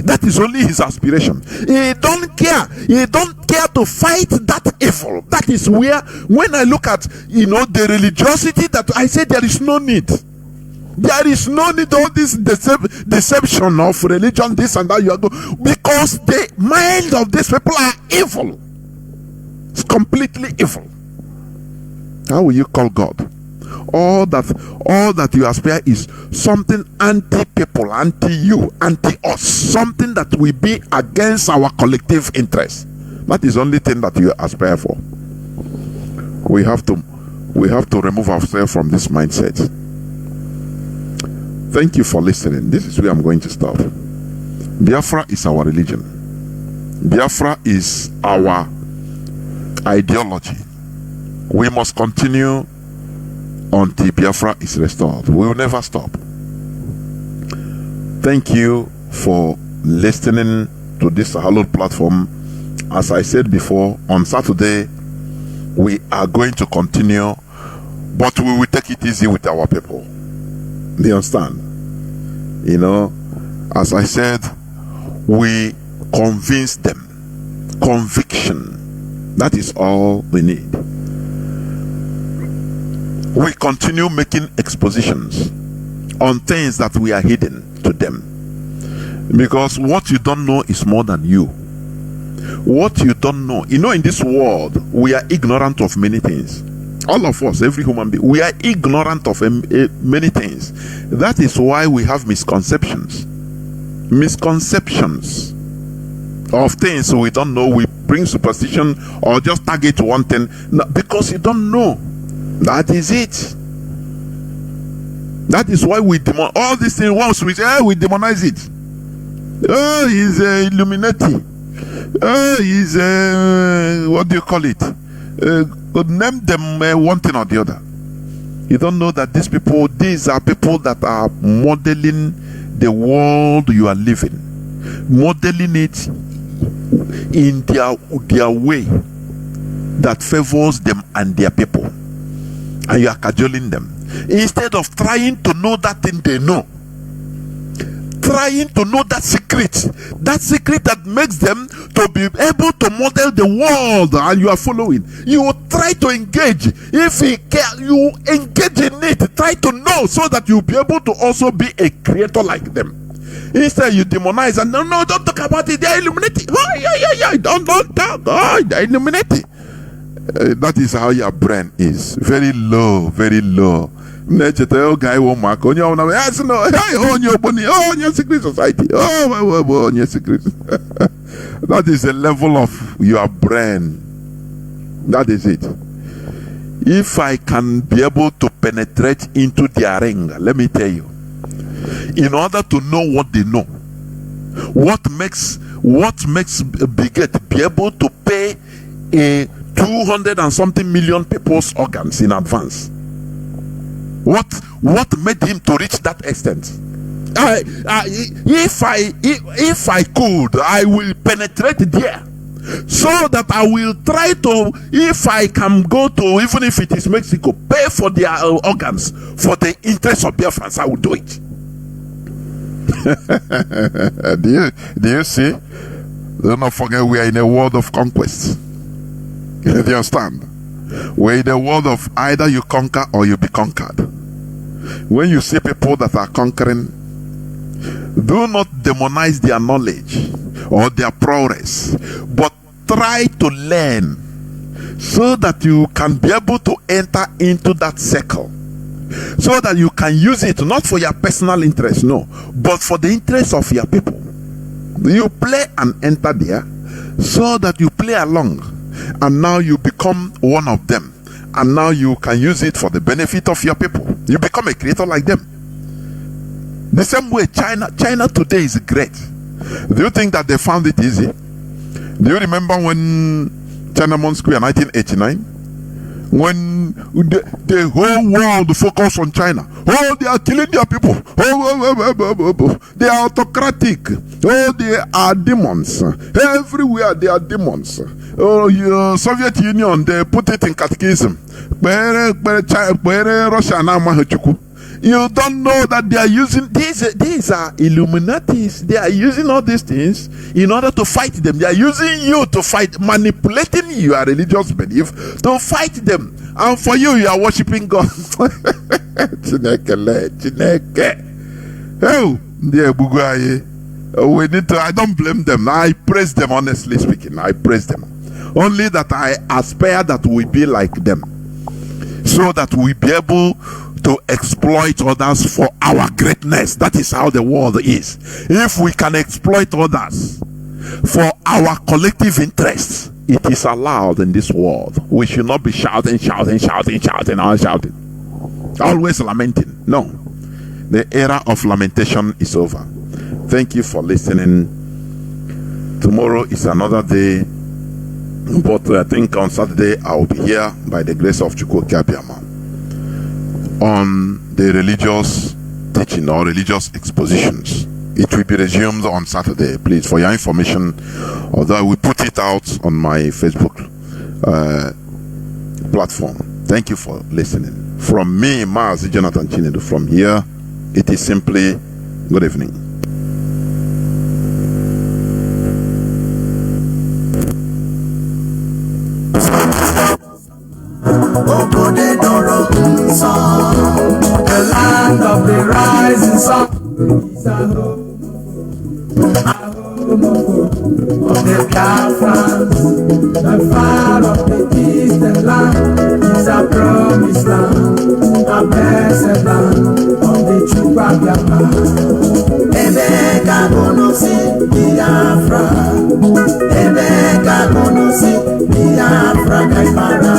That is only his aspiration. He don't care. He don't care to fight that evil. That is where, when I look at, the religiosity, that I say there is no need. There is no need all this deception of religion, this and that. You are going, because the mind of these people are evil. It's completely evil. How will you call God? All that you aspire is something anti-people, anti-you, anti-us, something that will be against our collective interest. That is the only thing that you aspire for. We have to remove ourselves from this mindset. Thank you for listening. This is where I'm going to stop. Biafra is our religion. Biafra is our ideology. We must continue until Biafra is restored. We will never stop. Thank you for listening to this hallowed platform. As I said before, on Saturday we are going to continue, but we will take it easy with our people. Do you understand? As I said, we convince them. Conviction. That is all we need. We continue making expositions on things that we are hidden to them, because what you don't know is more than you. What you don't know, in this world we are ignorant of many things. All of us, every human being, we are ignorant of many things. That is why we have misconceptions of things we don't know. We bring superstition or just target one thing because you don't know. That is it. That is why we demon all these things. Once we say, we demonize it. Oh, he's a Illuminati. Oh, he's a what do you call it? Name them one thing or the other. You don't know that these are people that are modeling the world you are living, modeling it in their way that favors them and their people. And you are cajoling them instead of trying to know that thing they know, trying to know that secret that makes them to be able to model the world, and you are following. You will try to engage. If you engage in it, try to know so that you'll be able to also be a creator like them. Instead, you demonize and no, don't talk about it. They're Illuminati. Oh, yeah. Don't talk. Oh, they're Illuminati. That is how your brain is. Very low, very low. Secret society. Secret. That is the level of your brain. That is it. if I can be able to penetrate into their ring, let me tell you, in order to know what they know, what makes Bigot be able to pay a 200 and something million people's organs in advance? What made him to reach that extent? If I could, I will penetrate there, so that I will try to, if I can go to, even if it is Mexico, pay for their organs for the interest of Biafrans, I will do it. do you see? Do not forget, we are in a world of conquest. Do you understand? We're in a world of either you conquer or you be conquered. When you see people that are conquering, do not demonize their knowledge or their prowess, but try to learn so that you can be able to enter into that circle, so that you can use it not for your personal interest, no, but for the interest of your people. You play and enter there so that you play along, and now you become one of them, and now you can use it for the benefit of your people. You become a creator like them. The same way China today is great. Do you think that they found it easy? Do you remember when Tiananmen Square in 1989? When the whole world focused on China. Oh, they are killing their people. Oh, they are autocratic. Oh, they are demons. Everywhere they are demons. Oh, Soviet Union, they put it in catechism. Russia now. You don't know that they are using these are Illuminatis. They are using all these things in order to fight them. They are using you to fight, manipulating your religious belief to fight them. And for you, you are worshiping God. We need to. I don't blame them. I praise them, honestly speaking. I praise them. Only that I aspire that we be like them, so that we be able to exploit others for our greatness. That is how the world is. If we can exploit others for our collective interests, it is allowed in this world. We should not be shouting, always lamenting. No, the era of lamentation is over. Thank you for listening. Tomorrow is another day, but I think on Saturday I will be here by the grace of Chukwuka Biama on the religious teaching or religious expositions. It will be resumed on Saturday. Please, for your information, although we put it out on my Facebook platform. Thank you for listening. From me, Mazi Jonathan Chinedu, from here, it is simply good evening. The land of the rising sun is a home of the Biafrans. The far of the distant land is a promised land, a blessed land of the true Biafra. Ebeka monosi Biafra, Ebeka monosi Biafra, Kaipara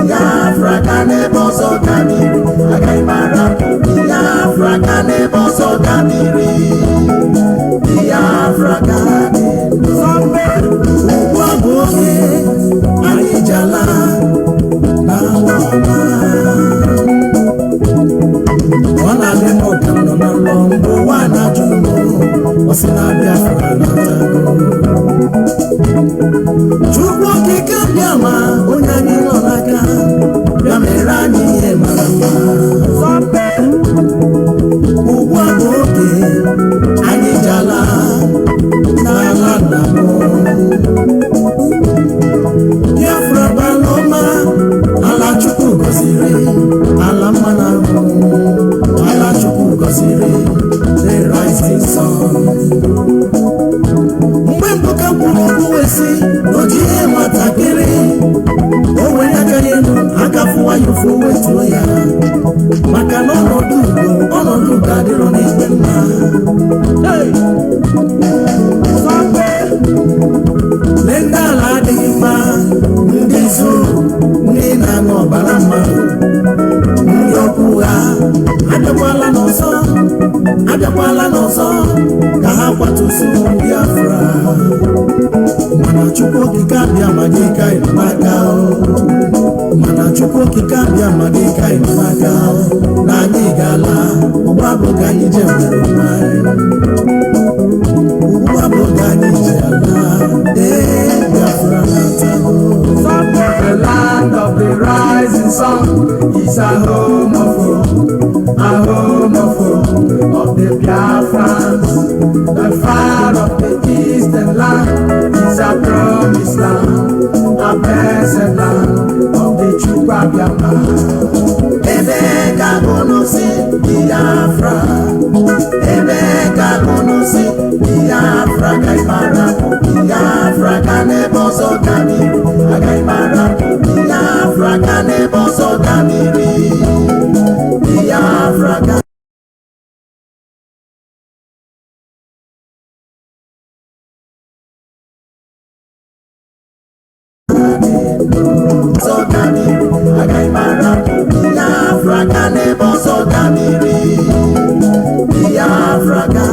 Biafra, Kaneboso Kamiri, Kaipara Biafra, Kaneboso Kamiri, Biafra Kane, Sombe, Uwaboye, Anijala, Nawama. Wana demo kano na lombo, wana juno, wasina Biafra na tago. Chukwu kike Biama, onye nilo naka, Biamerani ye marama. Sombe, Uwaboye, Anijala, Nalanamo. Biafra baloma, ala Chukwu gozire, ala manamo, ala Chukwu gozire, the rising sun. Mgbe mbuka mkpụrụ wesi, n'ojihe nwatakịrị, o were aka elu, aka fụwa ya ofu wetuo ya, maka na ọnọdụ ugo adịrọ n'ikpe mma. Sọpe, lee ndị ala adịghị mma, ndị zuru, ndị na na-aṅụ ọbara mmadụ ndị ọkụ ha abịakwala n'ọzọ ka ha kwatusiwo Biafra mana Chukwu okike abịa ma gị ka ị nọ n'aka mana Chukwu okike abịa ma gị ka ị nọ n'aka na anyị ga-ala ugbu abụghị anyị je nwere onwe ugbu abụghị anyị je ala Biafra na-atago. The land of the rising sun is a home of hope, of the Biafrans. The fire of the eastern land is a promised land, a blessed land of the Chukwu Biafra. Ebe ka unu si Biafra, ebe ka unu si Biafra ka ịmara Biafra ka n'ebe ọzọ gamiri, aga ịmara Biafra ka n'ebe ọzọ gamiri, Biafra ka ọzọ gamiri, aga ịmara Biafra ka n'ebe ọzọ gamiri, Biafra ka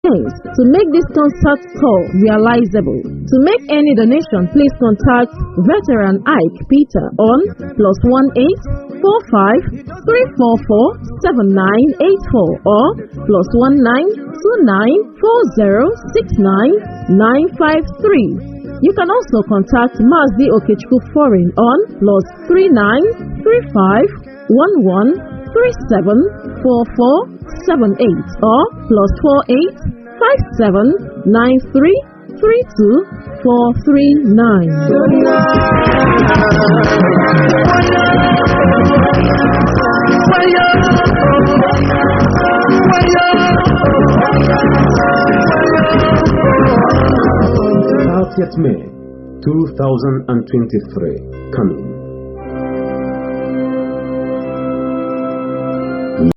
to make this concert tour realizable. To make any donation, please contact Veteran Ike Peter on +18 45 344 7984 or +19 29 4069 953. You can also contact Mazi Okechukwu Foreign on +39 35 11 37 44 78 or +48 57 93 32 439. May 2023 coming.